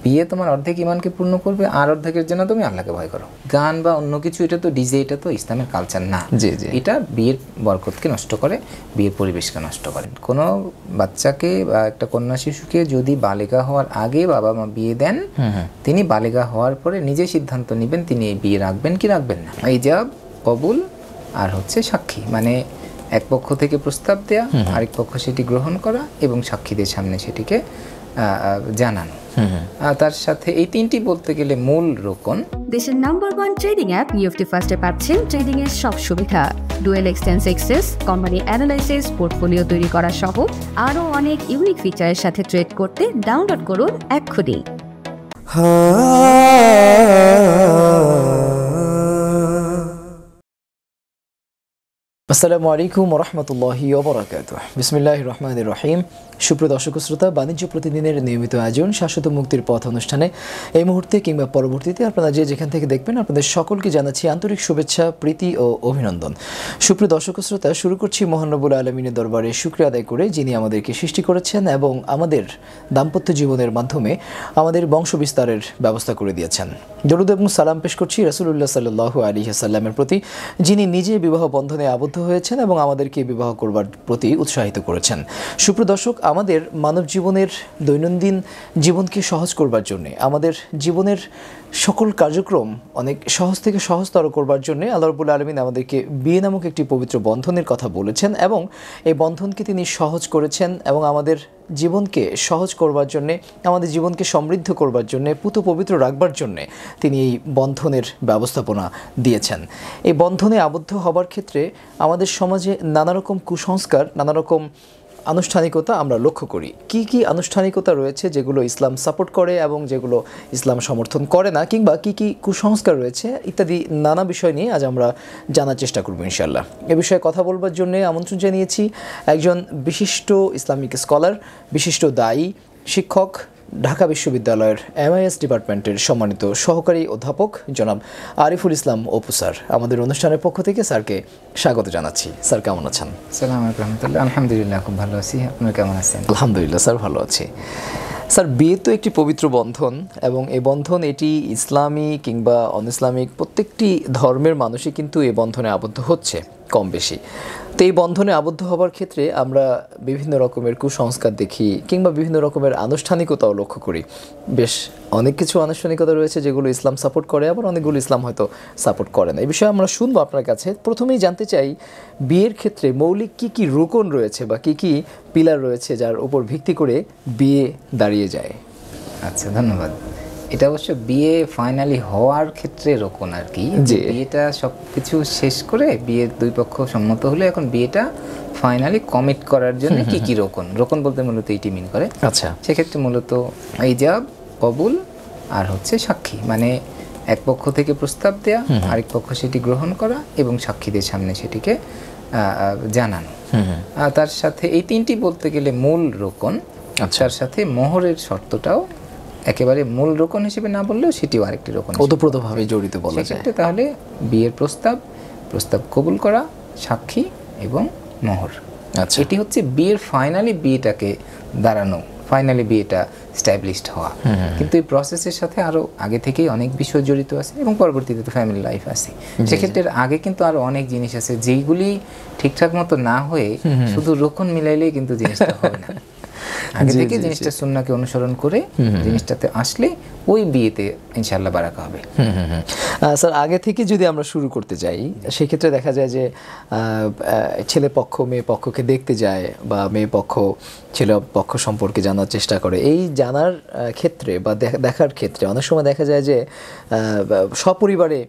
বিয়ে তোমার অর্ধেক ইমানকে পূর্ণ করবে, আর অর্ধেকের জন্য তুমি আল্লাহকে ভয় করো। গান বা অন্য কিছু, এটা তো ডিজে, এটা তো ইসলামের কালচার না। জি জি, এটা বিয়ের বরকতকে নষ্ট করে, বিয়ের পরিবেশকে নষ্ট করে। কোনো বাচ্চাকে বা একটা কন্যা শিশুকে যদি বালিকা হওয়ার আগে বাবা মা বিয়ে দেন, তিনি বালিকা হওয়ার পরে নিজে সিদ্ধান্ত নেবেন তিনি এই বিয়ে রাখবেন কি রাখবেন না। ইজাব, কবুল, আর হচ্ছে সাক্ষী, মানে এক পক্ষ থেকে প্রস্তাব দেয়া, আরেক পক্ষ সেটি গ্রহণ করা এবং সাক্ষীদের সামনে সেটিকে জানানো। তার সাথে এই তিনটি বলতে গেলে মূল রোকন। দেশের নাম্বার 1 ট্রেডিং অ্যাপ নিফটি ফার্স্টে পাচ্ছেন ট্রেডিং এর সব সুবিধা, dual exchange access, company analysis, portfolio তৈরি করা সহ আরো অনেক ইউনিক ফিচারের সাথে ট্রেড করতে ডাউনলোড করুন এক্ষুনি। আসসালামু আলাইকুম ওয়া রাহমাতুল্লাহি ওয়া বারাকাতুহু। বিসমিল্লাহির রহমানির রহিম। সুপ্রিয় দর্শক শ্রোতা, বাণিজ্য প্রতিদিনের নিয়মিত আয়োজন শাশ্বত মুক্তির পথ অনুষ্ঠানে এই মুহূর্তে কিংবা পরবর্তীতে আপনারা যে যেখান থেকে দেখবেন আপনাদের সকলকে জানাচ্ছি আন্তরিক শুভেচ্ছা, প্রীতি ও অভিনন্দন। সুপ্রিয় দর্শক শ্রোতা, শুরু করছি মহান রব্বুল আলামিনের দরবারে শুকরিয়া আদায় করে, যিনি আমাদেরকে সৃষ্টি করেছেন এবং আমাদের দাম্পত্য জীবনের মাধ্যমে আমাদের বংশ বিস্তারের ব্যবস্থা করে দিয়েছেন। দরুদ এবং সালাম পেশ করছি রাসূলুল্লাহ সাল্লাল্লাহু আলাইহি ওয়াসাল্লামের প্রতি, যিনি নিজে বিবাহ বন্ধনে আবদ্ধ হয়েছেন এবং আমাদেরকে বিবাহ করবার প্রতি উৎসাহিত করেছেন। সুপ্রিয় দর্শক, আমাদের মানব জীবনের দৈনন্দিন জীবনকে সহজ করবার জন্যে, আমাদের জীবনের সকল কার্যক্রম অনেক সহজ থেকে সহজতর করবার জন্যে আল্লাহ রাব্বুল আলামিন আমাদেরকে বিয়ে নামক একটি পবিত্র বন্ধনের কথা বলেছেন এবং এই বন্ধনকে তিনি সহজ করেছেন এবং আমাদের জীবনকে সহজ করবার জন্যে, আমাদের জীবনকে সমৃদ্ধ করবার জন্যে, পুত পবিত্র রাখবার জন্যে তিনি এই বন্ধনের ব্যবস্থাপনা দিয়েছেন। এই বন্ধনে আবদ্ধ হবার ক্ষেত্রে আমাদের সমাজে নানা রকম কুসংস্কার, নানা রকম আনুষ্ঠানিকতা আমরা লক্ষ্য করি। কি কি আনুষ্ঠানিকতা রয়েছে যেগুলো ইসলাম সাপোর্ট করে এবং যেগুলো ইসলাম সমর্থন করে না, কিংবা কি কি কুসংস্কার রয়েছে ইত্যাদি নানা বিষয় নিয়ে আজ আমরা জানার চেষ্টা করব ইনশাআল্লাহ। এ বিষয়ে কথা বলবার জন্য আমন্ত্রণ জানিয়েছি একজন বিশিষ্ট ইসলামিক স্কলার, বিশিষ্ট দায়ী, শিক্ষক, ঢাকা বিশ্ববিদ্যালয়ের MIS ডিপার্টমেন্টের সম্মানিত সহকারী অধ্যাপক জনাব আরিফুল ইসলাম অপু স্যার। আমাদের অনুষ্ঠানের পক্ষ থেকে স্যারকে স্বাগত জানাচ্ছি। স্যার কেমন আছেন? আসসালামু আলাইকুম রাহমাতুল্লাহ। আলহামদুলিল্লাহ, খুব ভালো আছি। আপনারা কেমন আছেন? আলহামদুলিল্লাহ স্যার, ভালো আছি। স্যার, বিয়ে তো একটি পবিত্র বন্ধন এবং এই বন্ধন এটি ইসলামী কিংবা অন ইসলামিক প্রত্যেকটি ধর্মের মানুষই কিন্তু এই বন্ধনে আবদ্ধ হচ্ছে কম বেশি। তো এই বন্ধনে আবদ্ধ হবার ক্ষেত্রে আমরা বিভিন্ন রকমের কুসংস্কার দেখি কিংবা বিভিন্ন রকমের আনুষ্ঠানিকতাও লক্ষ্য করি। বেশ অনেক কিছু আনুষ্ঠানিকতা রয়েছে যেগুলো ইসলাম সাপোর্ট করে, আবার অনেকগুলো ইসলাম হয়তো সাপোর্ট করে না। এই বিষয়ে আমরা শুনবো আপনার কাছে। প্রথমেই জানতে চাই, বিয়ের ক্ষেত্রে মৌলিক কি কি রুকন রয়েছে বা কি কি পিলার রয়েছে যার উপর ভিত্তি করে বিয়ে দাঁড়িয়ে যায়? আচ্ছা, ধন্যবাদ। এটা অবশ্য বিয়ে ফাইনালি হওয়ার ক্ষেত্রে রোকন আর কি। বিয়েটা সব কিছু শেষ করে বিয়ের দুই পক্ষ সম্মত হলে এখন বিয়েটা ফাইনালি কমিট করার জন্য কি কি রোকন, রোকন বলতে মূলত এইটি মিন করে। আচ্ছা, সেক্ষেত্রে মূলত ইজাব, কবুল, আর হচ্ছে সাক্ষী, মানে এক পক্ষ থেকে প্রস্তাব দেয়া, আরেক পক্ষ সেটি গ্রহণ করা এবং সাক্ষীদের সামনে সেটিকে জানানো। তার সাথে এই তিনটি বলতে গেলে মূল রোকন। তার সাথে মোহরের শর্তটাও একেবারে মূল রোকন হিসেবে না বললেও সেটিও আরেকটি রোকন, ওতপ্রোতভাবে জড়িত বলা যায়। সেক্ষেত্রে তাহলে বিয়ের প্রস্তাব কবুল করা, সাক্ষী এবং মোহর, আচ্ছা, এটি হচ্ছে বিয়ের ফাইনালি বিয়েটাকে দাঁড়ানো, ফাইনালি বিয়েটা স্ট্যাবলিশড হওয়া। কিন্তু এই প্রসেসের সাথে আরো আগে থেকেই অনেক বিষয় জড়িত আছে এবং পরবর্তীতে তো ফ্যামিলি লাইফ আছে। সেক্ষেত্রে আগে কিন্তু আরো অনেক জিনিস আছে যেইগুলি ঠিকঠাক মতো না হয়ে শুধু রোকন মিলাইলেই কিন্তু জিনিসটা হবে না। আগে থেকে জিনিসটা সুন্নাহকে অনুসরণ করে জিনিসটাতে আসলে ওই বিয়েতে ইনশাআল্লাহ বারাকা হবে। স্যার, আগে থেকে যদি আমরা শুরু করতে যাই সেক্ষেত্রে দেখা যায় যে ছেলে পক্ষ মেয়ে পক্ষকে দেখতে যায় বা মেয়ে পক্ষ ছেলে পক্ষ সম্পর্কে জানার চেষ্টা করে। এই জানার ক্ষেত্রে বা দেখার ক্ষেত্রে অনেক সময় দেখা যায় যে সপরিবারে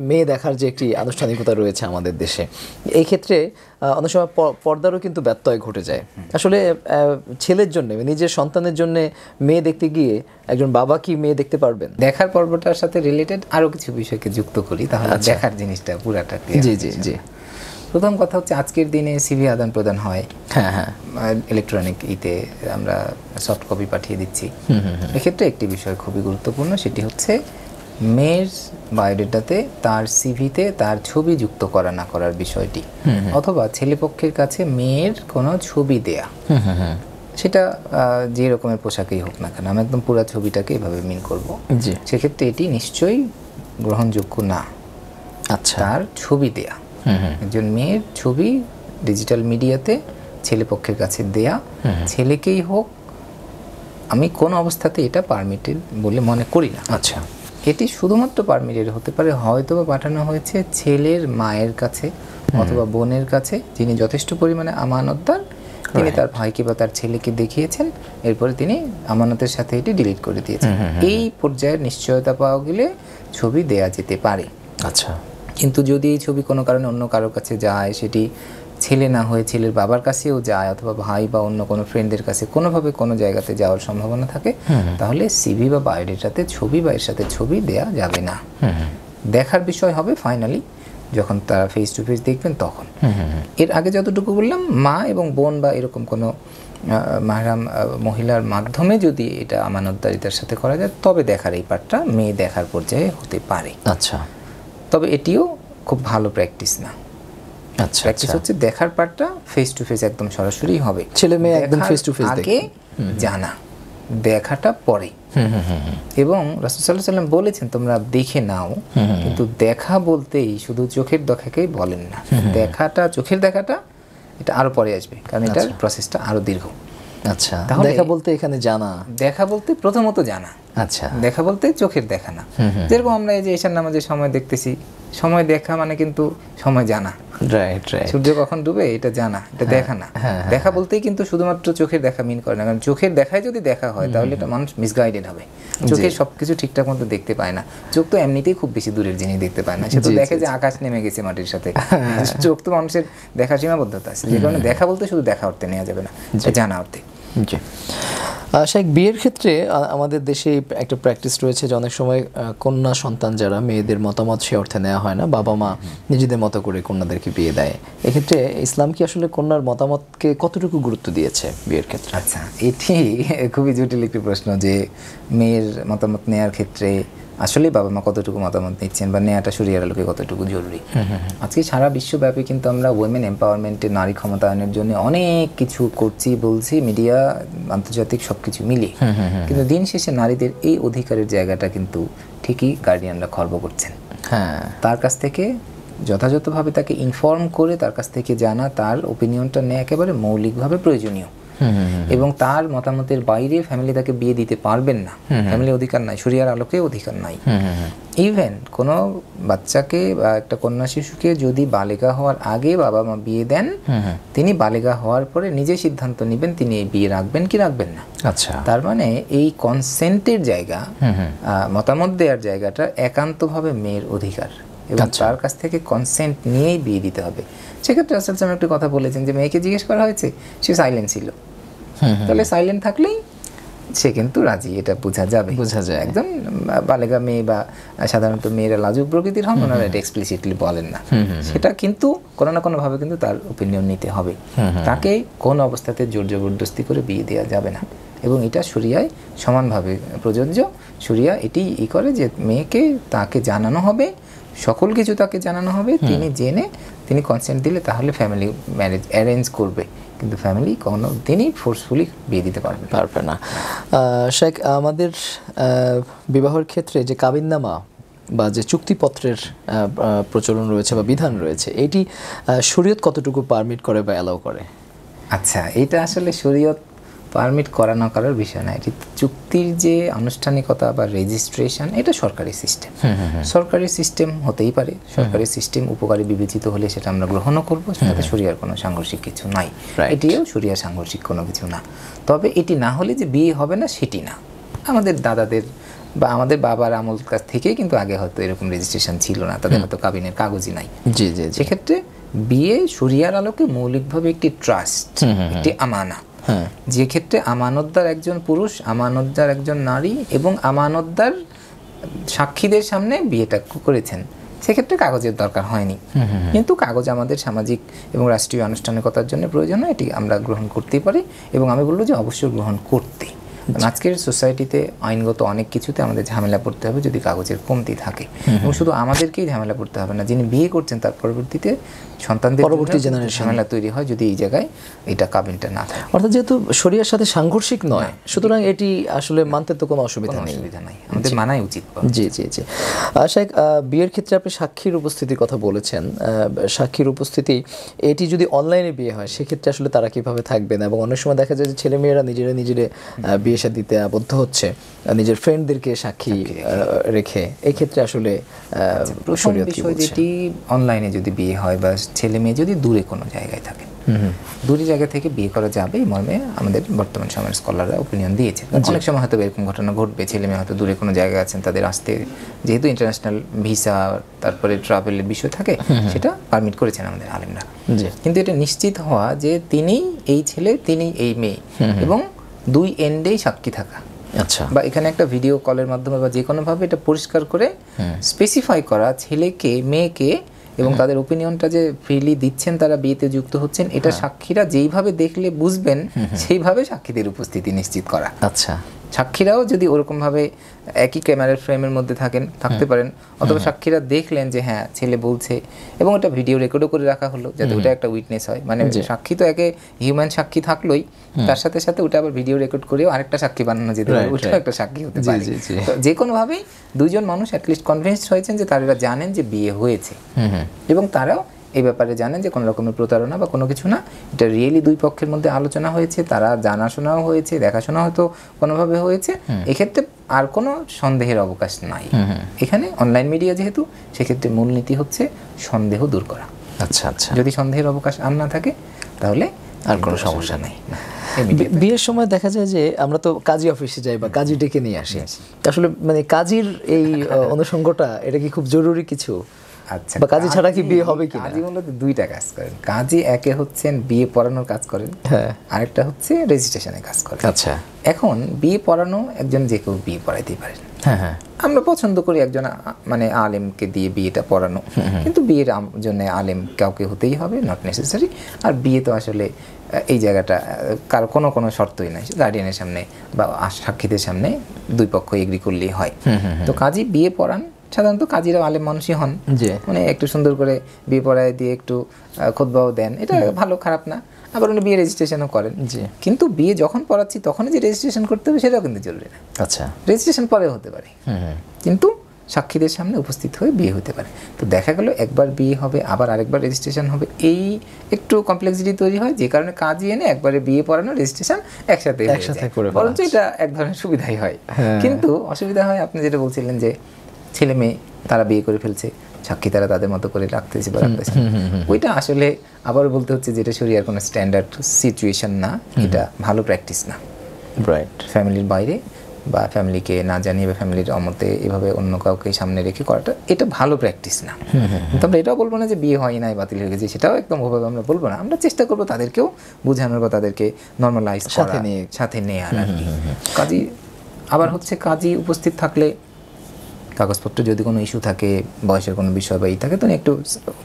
মেয়ে দেখার যে একটি আনুষ্ঠানিকতা রয়েছে আমাদের দেশে, এই ক্ষেত্রে অনেক সময় পর্দারও কিন্তু ব্যত্যয় ঘটে যায়। আসলে ছেলের জন্য, নিজের সন্তানের জন্য মেয়ে দেখতে গিয়ে একজন বাবা কি মেয়ে দেখতে পারবেন? দেখার পর্বটার সাথে রিলেটেড আরো কিছু বিষয়কে যুক্ত করি, তাহলে দেখার জিনিসটা পুরাটা ক্লিয়ার। জি জি জি। প্রথম কথা হচ্ছে আজকের দিনে সিভি আদান প্রদান হয়, হ্যাঁ, ইলেকট্রনিক আমরা সফট কপি পাঠিয়ে দিচ্ছি। এক্ষেত্রে একটি বিষয় খুবই গুরুত্বপূর্ণ, সেটি হচ্ছে মেয়ের বায়োডেটাতে তার সিভিতে তার ছবি যুক্ত করা না করার বিষয়টি, অথবা ছেলেপক্ষের কাছে মেয়ের কোনো ছবি দেয়া। সেটা যে রকমের পোশাকেই হোক না কেন, আমি একদম পুরো ছবিটাকে এভাবে মিন করব। জি, সেক্ষেত্রে এটি নিশ্চয়ই গ্রহণযোগ্য না। আচ্ছা, তার ছবি দেয়া, একজন মেয়ের ছবি ডিজিটাল মিডিয়াতে ছেলেপক্ষের কাছে দেয়া, ছেলেকেই হোক, আমি কোন অবস্থাতে এটা পারমিটেড বলে মনে করি না। আচ্ছা, এটি শুধুমাত্র পারমিটেড হতে পারে হয়তো বা পাঠানো হয়েছে ছেলের মায়ের কাছে অথবা বোনের কাছে, যিনি যথেষ্ট পরিমাণে আমানতদার, তিনি তার ভাইকে বা তার ছেলেকে দেখিয়েছেন, এরপরে তিনি আমানতের সাথে এটি ডিলিট করে দিয়েছেন। এই পর্যায়ের নিশ্চয়তা পাওয়া গেলে ছবি দেয়া যেতে পারে। আচ্ছা, কিন্তু যদি এই ছবি কোনো কারণে অন্য কারোর কাছে যায়, সেটি ছেলে না হয়ে ছেলের বাবার কাছেও যায় অথবা ভাই বা অন্য কোনো ফ্রেন্ডের কাছে কোনোভাবে কোনো জায়গাতে যাওয়ার সম্ভাবনা থাকে, তাহলে সিভি বা বায়োডেটাতে ছবি বা এর সাথে ছবি দেয়া যাবে না। দেখার বিষয় হবে ফাইনালি যখন তারা ফেস টু ফেস দেখবেন তখন। এর আগে যতটুকু বললাম, মা এবং বোন বা এরকম কোনো মাহরাম মহিলার মাধ্যমে যদি এটা আমানতদারিতার সাথে করা যায়, তবে দেখার এই পার্টটা মেয়ে দেখার পর্যায়ে হতে পারে। আচ্ছা, তবে এটিও খুব ভালো প্র্যাকটিস না। আচ্ছা, প্র্যাকটিস হচ্ছে দেখার পার্টটা ফেস টু ফেস একদম সরাসরি হবে, ছেলে মেয়ে একদম দেখার ফেস টু ফেস আগে জানা, দেখাটা পরে। এবং রাসূল সাল্লাল্লাহু আলাইহি ওয়াসাল্লাম বলেছেন তোমরা দেখে নাও, কিন্তু দেখা বলতেই শুধু চোখের দেখাকেই বলেন না, দেখাটা, চোখের দেখাটা এটা আরো পরে আসবে, কারণ এটার প্রসেসটা আরো দীর্ঘ। আচ্ছা, তাহলে দেখা বলতে এখানে জানা, দেখা বলতে প্রথমত জানা, আচ্ছা, দেখা বলতে চোখের দেখা না। যেরকম আমরা এই যে ঈশার নামাজের সময় দেখতেছি, সময় দেখা মানে কিন্তু সময় জানা, রাইট রাইট, সূর্য কখন ডুবে এটা জানা, এটা দেখা না। দেখা বলতেই কিন্তু শুধুমাত্র চোখের দেখা মিন করে না, কারণ চোখের দেখায় যদি দেখা হয় তাহলে এটা মানুষ মিসগাইডেড হবে। চোখের সবকিছু ঠিকঠাক মতো দেখতে পায় না, চোখ তো এমনিতেই খুব বেশি দূরের জিনিস দেখতে পায় না, সে তো দেখে যে আকাশ নেমে গেছে মাটির সাথে। চোখ তো মানুষের দেখা সীমাবদ্ধতা আছে, যে কারণে দেখা বলতে শুধু দেখা অর্থে নেওয়া যাবে না, জানা অর্থে। জি, শেখ, বিয়ের ক্ষেত্রে আমাদের দেশে একটা প্র্যাকটিস রয়েছে যে অনেক সময় কন্যা সন্তান যারা, মেয়েদের মতামত সে অর্থে নেওয়া হয় না, বাবা মা নিজেদের মতো করে কন্যাদেরকে বিয়ে দেয়। এক্ষেত্রে ইসলাম কি আসলে কন্যার মতামতকে কতটুকু গুরুত্ব দিয়েছে বিয়ের ক্ষেত্রে? আচ্ছা, এটি খুবই জটিল একটি প্রশ্ন যে মেয়ের মতামত নেওয়ার ক্ষেত্রে আসলে বাবা মা কতটুকু মতামত নিচ্ছেন বা নেওয়াটা শরীয়তের আলোকে কতটুকু জরুরি। আজকে সারা বিশ্বব্যাপী কিন্তু আমরা উইমেন এম্পাওয়ারমেন্টে, নারী ক্ষমতায়নের জন্য অনেক কিছু করছি, বলছি, মিডিয়া, আন্তর্জাতিক সবকিছু মিলিয়ে, কিন্তু দিন শেষে নারীদের এই অধিকারের জায়গাটা কিন্তু ঠিকই গার্ডিয়ানরা খর্ব করছেন। হ্যাঁ, তার কাছ থেকে যথাযথভাবে তাকে ইনফর্ম করে তার কাছ থেকে জানা, তার ওপিনিয়নটা নেওয়া একেবারে মৌলিকভাবে প্রয়োজনীয়। এবং তার মতামতের বাইরে ফ্যামিলি তাকে বিয়ে দিতে পারবেন না, ফ্যামিলি অধিকার নাই, শরিয়ার আলোকে অধিকার নাই। ইভেন কোনো বাচ্চাকে বা একটা কন্যা শিশুকে যদি বালিকা হওয়ার আগে বাবা মা বিয়ে দেন, তিনি বালিকা হওয়ার পরে নিজে সিদ্ধান্ত নেবেন তিনি এই বিয়ে রাখবেন কি রাখবেন না। আচ্ছা, তার মানে এই কনসেন্টের জায়গা, মতামত দেওয়ার জায়গাটা একান্তভাবে মেয়ের অধিকার, এবং তার কাছ থেকে কনসেন্ট নিয়েই বিয়ে দিতে হবে। সেক্ষেত্রে রাসূল সাল্লাল্লাহু আলাইহি ওয়াসাল্লাম একটা কথা বলেছেন যে মেয়েকে জিজ্ঞেস করা হয়েছে, সে সাইলেন্ট ছিল, তাহলে সাইলেন্ট থাকলেই সে কিন্তু রাজি, এটা বোঝা যাবে, বোঝা যায়। একদম বালেগা মেয়ে বা সাধারণত মেয়েরা লাজুক প্রকৃতির হন, ওনারা এটা এক্সপ্লিসিটলি বলেন না, সেটা কিন্তু কোনো না কোনো ভাবে কিন্তু তার ওপিনিয়ন নিতে হবে, তাকে কোন অবস্থাতে জোর জবরদস্তি করে বিয়ে দেওয়া যাবে না। এবং এটা শরিয়ায় সমানভাবে প্রযোজ্য। শরিয়া এটি করে যে মেয়েকে তাকে জানানো হবে, সকল কিছু তাকে জানানো হবে, তিনি জেনে তিনি কনসেন্ট দিলে তাহলে ফ্যামিলি ম্যারেজ অ্যারেঞ্জ করবে, কিন্তু ফ্যামিলি কোনো দিনই ফোর্সফুলি বিয়ে দিতে পারবে না। শেখ, আমাদের বিবাহের ক্ষেত্রে যে কাবিননামা বা যে চুক্তিপত্রের প্রচলন রয়েছে বা বিধান রয়েছে, এটি শরীয়ত কতটুকু পারমিট করে বা অ্যালাউ করে? আচ্ছা, এটা আসলে শরীয়ত পারমিট করা না করার বিষয় না, এটি চুক্তির যে আনুষ্ঠানিকতা বা রেজিস্ট্রেশন, এটা সরকারি সিস্টেম। সরকারি সিস্টেম হতেই পারে, সরকারি সিস্টেম উপকারী বিবেচিত হলে সেটা আমরা গ্রহণও করবো, সেটাতে শরিয়ার কোনো সাংঘর্ষিক কিছু নাই, এটিও শরিয়া সাংঘর্ষিক কোনো কিছু না। তবে এটি না হলে যে বিয়ে হবে না সেটি না, আমাদের দাদাদের বা আমাদের বাবার আমল কাছ থেকেই কিন্তু আগে হয়তো এরকম রেজিস্ট্রেশন ছিল না, তাদের হয়তো কাবিনের কাগজই নাই। জি জি, সেক্ষেত্রে বিয়ে শরিয়ার আলোকে মৌলিকভাবে একটি ট্রাস্ট, একটি আমানা, যে ক্ষেত্রে আমানতদার একজন পুরুষ, আমানতদার একজন নারী এবং আমানতদার সাক্ষীদের সামনে বিয়েটা করেছেন, সেক্ষেত্রে কাগজের দরকার হয়নি। কিন্তু কাগজ আমাদের সামাজিক এবং রাষ্ট্রীয় আনুষ্ঠানিকতার জন্য প্রয়োজন হয়, এটি আমরা গ্রহণ করতেই পারি, এবং আমি বলবো যে অবশ্যই গ্রহণ করতে। কারণ আজকের সোসাইটিতে আইনগত অনেক কিছুতে আমাদের ঝামেলা পড়তে হবে যদি কাগজের কমতি থাকে, এবং শুধু আমাদেরকেই ঝামেলা পড়তে হবে না, যিনি বিয়ে করছেন তার পরবর্তীতে সন্তানদের পরবর্তী জেনারেশন ঝামেলা তৈরি হয় যদি এই জায়গায় এটা কাবিনটা না থাকে। অর্থাৎ যেহেতু শরিয়ার সাথে সাংঘর্ষিক নয়, সুতরাং এটি আসলে মানতে তো কোনো অসুবিধা নেই। অসুবিধা নাই, আমাদের মানাই উচিত। জি জি জি। শাইখ, বিয়ের ক্ষেত্রে আপনি সাক্ষীর উপস্থিতির কথা বলেছেন। সাক্ষীর উপস্থিতি এটি যদি অনলাইনে বিয়ে হয় সেক্ষেত্রে আসলে তারা কিভাবে থাকবেন, এবং অনেক সময় দেখা যায় যে ছেলেমেয়েরা নিজেরা বিয়ে শাদীতে আবদ্ধ হচ্ছে নিজের ফ্রেন্ডদেরকে সাক্ষী রেখে, এই ক্ষেত্রে আসলে প্রথম বিষয় যেটি অনলাইনে যদি বিয়ে হয় বা ছেলে মেয়ে যদি দূরে কোনো জায়গায় থাকে, দূরে জায়গা থেকে বিয়ে করা যাবে এই মর্মে আমাদের বর্তমান সময়ের স্কলাররা ওপিনিয়ন দিয়েছে। অনেক সময় হয়তো এরকম ঘটনা ঘটবে, ছেলে মেয়ে হয়তো দূরে কোনো জায়গায় আছেন, তাদের আসতে যেহেতু ইন্টারন্যাশনাল ভিসা তারপরে ট্রাভেলের বিষয় থাকে, সেটা পারমিট করেছেন আমাদের আলেমরা। কিন্তু এটা নিশ্চিত হওয়া যে তিনি এই ছেলে, তিনি এই মেয়ে, এবং দুই এন্ডেই সাক্ষী থাকা, আচ্ছা, বা এখানে একটা ভিডিও কলের মাধ্যমে বা যে কোনোভাবে এটা পরিষ্কার করে স্পেসিফাই করা ছেলেকে মেয়েকে, এবং তাদের ওপিনিয়নটা যে ফ্রিলি দিচ্ছেন, তারা বিয়েতে যুক্ত হচ্ছেন, এটা সাক্ষীরা যেইভাবে দেখলে বুঝবেন সেইভাবে সাক্ষীদের উপস্থিতি নিশ্চিত করা। আচ্ছা, সাক্ষীরাও যদি ওরকমভাবে একই ক্যামেরার ফ্রেমের মধ্যে থাকতে পারেন, অথবা সাক্ষীরা দেখলেন যে হ্যাঁ ছেলে বলছে, এবং এটা ভিডিও রেকর্ডও করে রাখা হলো যাতে ওটা একটা উইটনেস হয়। মানে সাক্ষী তো একে হিউম্যান সাক্ষী থাকলোই, তার সাথে সাথে ওটা আবার ভিডিও রেকর্ড করেও আরেকটা সাক্ষী বানানো যেতে পারে, ওটাও একটা সাক্ষী হতে পারে। যে কোনোভাবেই দুজন মানুষ অ্যাটলিস্ট কনভিন্সড হয়েছেন যে তারা জানেন যে বিয়ে হয়েছে, এবং তারাও এই ব্যাপারে জানেন যে কোনো রকমের প্রতারণা বা কোনো কিছু না, এটা রিয়েলি দুই পক্ষের মধ্যে আলোচনা হয়েছে, তারা জানাশোনাও হয়েছে, দেখাশোনা হয়তো কোনোভাবে হয়েছে, এক্ষেত্রে আর কোনো সন্দেহের অবকাশ নাই। এখানে অনলাইন মিডিয়া যেহেতু, সেক্ষেত্রে মূলনীতি হচ্ছে সন্দেহ দূর করা। আচ্ছা আচ্ছা, যদি সন্দেহের অবকাশ আর না থাকে তাহলে আর কোনো সমস্যা নেই। বিয়ের সময় দেখা যায় যে আমরা তো কাজী অফিসে যাই বা কাজী ডেকে নিয়ে আসি, আসলে মানে কাজীর এই অনুষঙ্গটা এটা কি খুব জরুরি কিছু? আচ্ছা, বা কাজী ছাড়া কি বিয়ে হবে কি? কাজী মূলত দুইটা কাজ করেন। কাজী একে হচ্ছেন বিয়ে পড়ানোর কাজ করেন, আরেকটা হচ্ছে রেজিস্ট্রেশনের কাজ করেন। আচ্ছা, এখন বিয়ে পড়ানো একজন যে কেউ বিয়ে পড়াইতেই পারেন। হ্যাঁ, আমরা পছন্দ করি একজন মানে আলেমকে দিয়ে বিয়েটা পড়ানো, কিন্তু বিয়ের জন্য আলেম কাউকে হতেই হবে, নট নেসেসারি। আর বিয়ে তো আসলে এই জায়গাটা কারো কোনো শর্তই নাই, গার্ডিয়ানের সামনে বা সাক্ষীদের সামনে দুই পক্ষ এগ্রি করলেই হয়। তো কাজী বিয়ে পড়ান, সাধারণত কাজীরা আলেম মানুষই হন, মানে একটু সুন্দর করে বিয়ে পড়ায় দিয়ে একটু খুতবাও দেন, এটা ভালো, খারাপ না। আবার উনি বিয়ে রেজিস্ট্রেশনও করেন, কিন্তু বিয়ে যখন পড়াচ্ছি তখনই যে রেজিস্ট্রেশন করতে হবে সেটাও কিন্তু জরুরি না। আচ্ছা, রেজিস্ট্রেশন পরে হতে পারে, কিন্তু সাক্ষীদের সামনে উপস্থিত হয়ে বিয়ে হতে পারে। তো দেখা গেল একবার বিয়ে হবে, আবার আরেকবার রেজিস্ট্রেশন হবে, এই একটু কমপ্লেক্সিটি তৈরি হয়, যে কারণে কাজী এনে একবারে বিয়ে পড়ানো রেজিস্ট্রেশন একসাথে করে, বরঞ্চ এটা এক ধরনের সুবিধাই হয়। কিন্তু অসুবিধা হয় আপনি যেটা বলছিলেন যে ছেলে মেয়ে তারা বিয়ে করে ফেলছে, সাক্ষী তারা তাদের মতো করে রাখতেছে বা রাখতেছে, ওইটা আসলে আবার বলতে হচ্ছে যেটা শরিয়ার কোনো স্ট্যান্ডার্ড সিচুয়েশন না, এটা ভালো প্র্যাকটিস না। রাইট, ফ্যামিলির বাইরে বা ফ্যামিলিকে না জানিয়ে বা ফ্যামিলির অমতে এভাবে অন্য কাউকে সামনে রেখে করাটা, এটা ভালো প্র্যাকটিস না। কিন্তু আমরা এটাও বলবো না যে বিয়ে হয় নাই, বাতিল হয়ে গেছে, সেটাও একদম ওভাবে আমরা বলবো না। আমরা চেষ্টা করবো তাদেরকেও বোঝানোর বা তাদেরকে নর্মালাইজ সাথে নেওয়ার আর কি। কাজী আবার হচ্ছে কাজী উপস্থিত থাকলে কাগজপত্র যদি কোনো ইস্যু থাকে, বয়সের কোনো বিষয় বা থাকে, তো একটু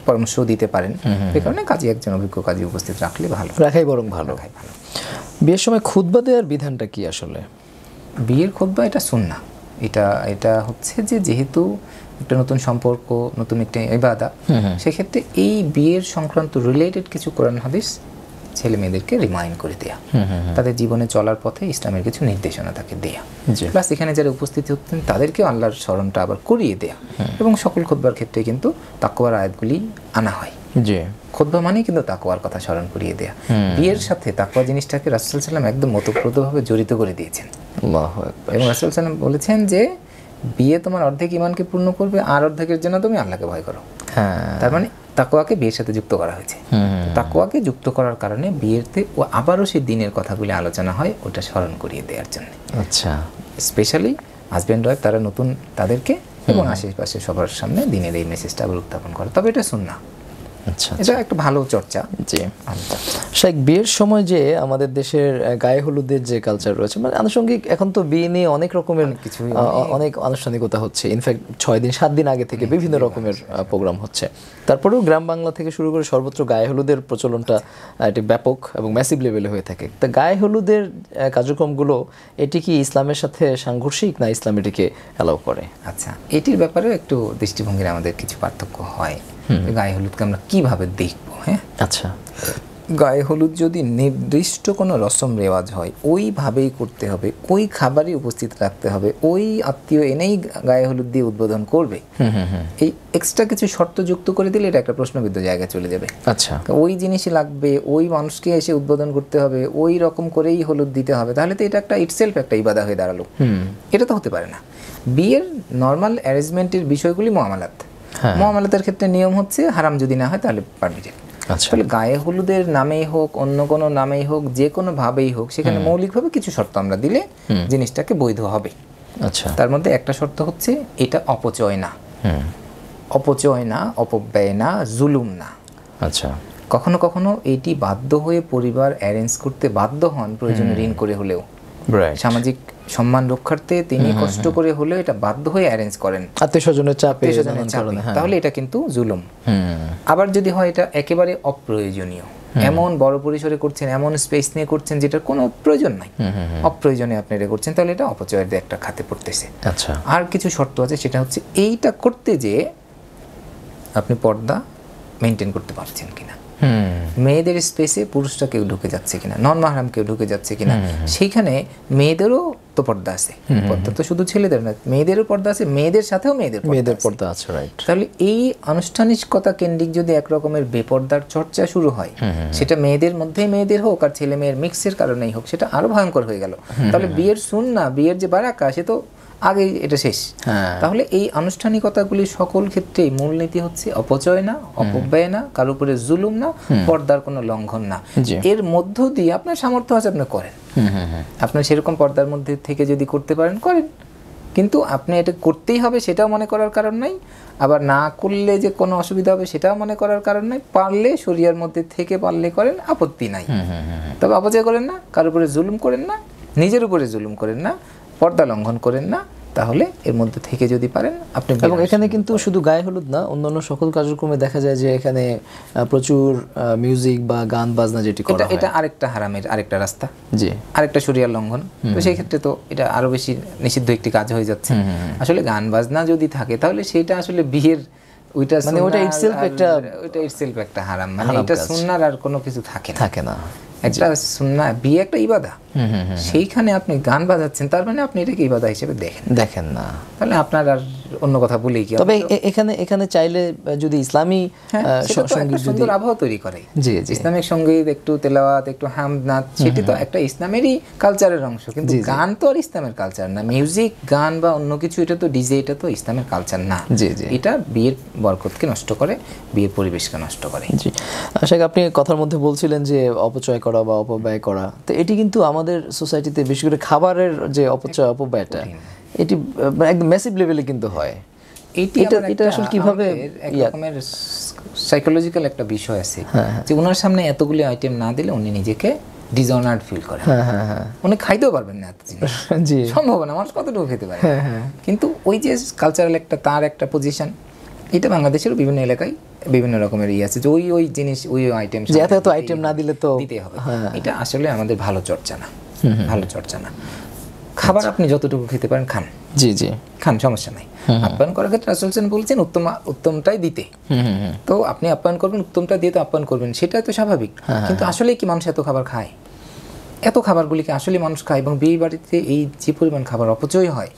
পরামর্শ দিতে পারেন। এই কারণে কাজী একজন অভিজ্ঞ কাজী উপস্থিত রাখলে ভালো, রাখাই বরং ভালো। বিয়ের সময় খুতবা দেওয়ার বিধানটা কি আসলে? বিয়ের খুতবা এটা সুন্নাহ, এটা হচ্ছে যে যেহেতু একটা নতুন সম্পর্ক, নতুন একটা ইবাদত, সেক্ষেত্রে এই বিয়ের সংক্রান্ত রিলেটেড কিছু কোরআন হাদিস ছেলে মেয়েদেরকে রিমাইন্ড করে দেয়া, তাদের জীবনে চলার পথে ইসলামের কিছু নির্দেশনা তাকে দেয়া, প্লাস এখানে যারা উপস্থিত হতেন তাদেরকেও আল্লাহর স্মরণটা আবার করিয়ে দেয়া। এবং সকল খুতবার ক্ষেত্রে কিন্তু তাকওয়ার আয়াতগুলি আনা হয়। খুতবা মানে কিন্তু তাকওয়ার কথা স্মরণ করিয়ে দেয়া। বিয়ের সাথে তাকওয়া জিনিসটাকে রাসূল সাল্লাল্লাহু আলাইহি ওয়াসাল্লাম একদম ওতপ্রোতভাবে জড়িত করে দিয়েছেন। আল্লাহু আকবার। এবং রাসূল সাল্লাল্লাহু আলাইহি ওয়াসাল্লাম বলেছেন যে বিয়ে তোমার অর্ধেক ঈমানকে পূর্ণ করবে, আর অর্ধেকের জন্য তুমি আল্লাহকে ভয় করো। তার মানে তাকওয়াকে বিয়ের সাথে যুক্ত করা হয়েছে। তাকওয়াকে যুক্ত করার কারণে বিয়েতে ও আবারও সেই দিনের কথাগুলি আলোচনা হয়, ওটা স্মরণ করিয়ে দেওয়ার জন্য। আচ্ছা, স্পেশালি হাজব্যান্ড ওয়াইফ তারা নতুন, তাদেরকে এবং আশেপাশে সবার সামনে দিনের এই মেসেজটা আবার উত্থাপন করে। তবে এটা সুন্নাহ, আচ্ছা এটা একটা ভালো চর্চা। জি শেখ, বিয়ের সময় যে আমাদের দেশের গায়ে হলুদের যে কালচার রয়েছে, মানে আনুষঙ্গিক এখন তো বিয়ে নিয়ে অনেক রকমের অনেক আনুষ্ঠানিকতা হচ্ছে, ইনফ্যাক্ট 6 দিন 7 দিন আগে থেকে বিভিন্ন রকমের প্রোগ্রাম হচ্ছে। তারপরেও গ্রাম বাংলা থেকে শুরু করে সর্বত্র গায়ে হলুদের প্রচলনটা এটি ব্যাপক এবং ম্যাসিভ লেভেলে হয়ে থাকে। তা গায়ে হলুদের কার্যক্রমগুলো এটি কি ইসলামের সাথে সাংঘর্ষিক, না ইসলাম এটিকে অ্যালাউ করে? আচ্ছা, এটির ব্যাপারেও একটু দৃষ্টিভঙ্গির আমাদের কিছু পার্থক্য হয়। গায়ে হলুদকে আমরা কিভাবে দেখবো? হ্যাঁ, আচ্ছা, গায়ে হলুদ যদি নির্দিষ্ট কোনো রসম রেওয়াজ হয়, ওইভাবেই করতে হবে, ওই খাবারই উপস্থিত রাখতে হবে, ওই আত্মীয় এনেই গায়ে হলুদ দিয়ে উদ্বোধন করবে, এই এক্সট্রা কিছু শর্ত যুক্ত করে দিলে এটা একটা প্রশ্নবিদ্ধ জায়গায় চলে যাবে। আচ্ছা, ওই জিনিসই লাগবে, ওই মানুষকে এসে উদ্বোধন করতে হবে, ওই রকম করেই হলুদ দিতে হবে, তাহলে তো এটা একটা ইটসেলফ একটা ইবাদা হয়ে দাঁড়ালো। এটা তো হতে পারে না। বিয়ের নর্মাল অ্যারেঞ্জমেন্টের বিষয়গুলি মুআমালাত, মুআমালাতের ক্ষেত্রে নিয়ম হচ্ছে হারাম যদি না হয় তাহলে পারমিটেড। তাহলে গায়ে হলুদের নামেই হোক, অন্য কোনো নামেই হোক, যে কোনো ভাবেই হোক, সেখানে মৌলিকভাবে কিছু শর্ত আমরা দিলে জিনিসটাকে বৈধ হবে। আচ্ছা, তার মধ্যে একটা শর্ত হচ্ছে এটা অপচয় না, অপচয় না, অপব্যয় না, জুলুম না। আচ্ছা, কখনো কখনো এইটি বাধ্য হয়ে পরিবার অ্যারেঞ্জ করতে বাধ্য হন, প্রয়োজনে ঋণ করে হলেও, সামাজিক সম্মান রক্ষার্থে তিনি কষ্ট করে হলেও এটা বাধ্য হয়ে অ্যারেঞ্জ করেন, আত্মীয় স্বজনের চাপে, তাহলে এটা কিন্তু জুলুম। আবার যদি হয় এটা একেবারে অপ্রয়োজনীয়, এমন বড় পরিসরে করছেন, এমন স্পেস নিয়ে করছেন যেটার কোনো প্রয়োজন নাই, অপ্রয়োজনে আপনি এটা করছেন, তাহলে এটা অপচয়ের একটা খাতে পড়তেছে। আচ্ছা, আর কিছু শর্ত আছে, সেটা হচ্ছে এইটা করতে যে আপনি পর্দা মেনটেন করতে পারছেন কিনা, মেয়েদের স্পেসে পুরুষরা কেউ ঢুকে যাচ্ছে কিনা, নন মাহরাম কেউ ঢুকে যাচ্ছে কিনা, সেইখানে মেয়েদেরও তো পর্দা আছে, পর্দা তো শুধু ছেলেদের না, মেয়েদেরও পর্দা আছে, মেয়েদের সাথেও মেয়েদের পর্দা আছে, রাইট। তাহলে এই আনুষ্ঠানিকতা কেন্দ্রিক যদি একরকমের বেপর্দার চর্চা শুরু হয়, সেটা মেয়েদের মধ্যেই মেয়েদের হোক আর ছেলে মেয়ের মিক্সের কারণেই হোক, সেটা আরো ভয়ঙ্কর হয়ে গেল। তাহলে বিয়ের সুন্নাহ, বিয়ের যে বারাকা, সে তো আগে এটা শেষ। তাহলে এই আনুষ্ঠানিকতাগুলি সকল ক্ষেত্রেই মূলনীতি হচ্ছে অপচয় না, অপব্যয় না, কারো উপরে জুলুম না, পর্দার কোনো লঙ্ঘন না। এর মধ্য দিয়ে আপনার সামর্থ্য আছে, আপনি করেন, আপনার সেরকম পর্দার মধ্যে থেকে যদি করতে পারেন করেন, কিন্তু আপনি এটা করতেই হবে সেটাও মনে করার কারণ নাই, আবার না করলে যে কোনো অসুবিধা হবে সেটাও মনে করার কারণ নাই। পারলে শরিয়ার মধ্যে থেকে পারলে করেন, আপত্তি নাই, তবে অপচয় করেন না, কারোর উপরে জুলুম করেন না, নিজের উপরে জুলুম করেন না, পর্দা লঙ্ঘন করেন না, তাহলে এর মধ্যে থেকে যদি পারেন আপনি। এবং এখানে কিন্তু শুধু গায়ে হলুদ না, অন্যান্য সকল কার্যক্রমে দেখা যায় যে এখানে প্রচুর মিউজিক বা গান বাজনা যেটি করা হয়, এটা আরেকটা হারামের আরেকটা রাস্তা, জি, আরেকটা শরিয়ার লঙ্ঘন। তো সেই ক্ষেত্রে তো এটা আরো বেশি নিষিদ্ধ একটি কাজ হয়ে যাচ্ছে। আসলে গান বাজনা যদি থাকে তাহলে সেটা আসলে বিয়ের ওইটা মানে ওটা ইটসেলফ একটা হারাম, মানে এটা সুন্নাহর আর কোনো কিছু থাকে না। একটা সুন্নাহ, বিয়ে একটা ইবাদা, সেইখানে আপনি গান বাজাচ্ছেন, তার মানে আপনি এটাকে ইবাদা হিসেবে দেখেন না, তাহলে আপনার আর অন্য কথা বলেই কি। তবে এখানে চাইলে যদি ইসলামী সঙ্গীত সুন্দর আবহাওয়া তৈরি করে, ইসলামিক সঙ্গীত, একটু তেলাওয়াত, একটু হামদ নাচ, সেটি তো একটা ইসলামেরই কালচারের অংশ, কিন্তু গান তো আর ইসলামের কালচার না। মিউজিক, গান বা অন্য কিছু, এটা তো ডিজে, এটা তো ইসলামের কালচার না। এটা বিয়ের বরকতকে নষ্ট করে, বিয়ের পরিবেশকে নষ্ট করে। জি, আশা করি আপনি কথার মধ্যে বলছিলেন যে অপচয় করা বা অপব্যয় করা, তো এটি কিন্তু আমাদের সোসাইটিতে বিশেষ করে খাবারের যে অপচয় অপব্যয়টা, এটি একদম ম্যাসিভ লেভেলে কিন্তু হয়। এটা আসলে কিভাবে এক রকমের সাইকোলজিক্যাল একটা বিষয় আছে যে ওনার সামনে এতগুলি আইটেম না দিলে উনি নিজেকে ডিসঅনার্ড ফিল করেন, উনি খাইতেও পারবেন না, জি, সম্ভব না, মানুষ কতটুকু খেতে পারে। কিন্তু ওই যে কালচারাল একটা তার একটা পজিশন, এটা বাংলাদেশের বিভিন্ন এলাকায় বিভিন্ন রকমের আছে যে ওই জিনিস, ওই আইটেম, এত আইটেম না দিলে তো দিতে হবে। এটা আসলে আমাদের ভালো চর্চা না, ভালো চর্চা না। খাবার আপনি যতটুকু খেতে পারেন খান, জি, খান, সমস্যা নাই। আপ্যায়ন করার ক্ষেত্রে রাসূল সাল্লাল্লাহু আলাইহি ওয়াসাল্লাম বলছেন উত্তমটাই দিতে, তো আপনি আপ্যায়ন করবেন, উত্তমটা দিয়ে তো আপ্যায়ন করবেন, সেটাই তো স্বাভাবিক। কিন্তু আসলে কি মানুষ এত খাবার খায়? এত খাবারগুলিকে আসলে মানুষ খায়, এবং বিয়ে বাড়িতে এই যে পরিমাণ খাবার অপচয় হয়,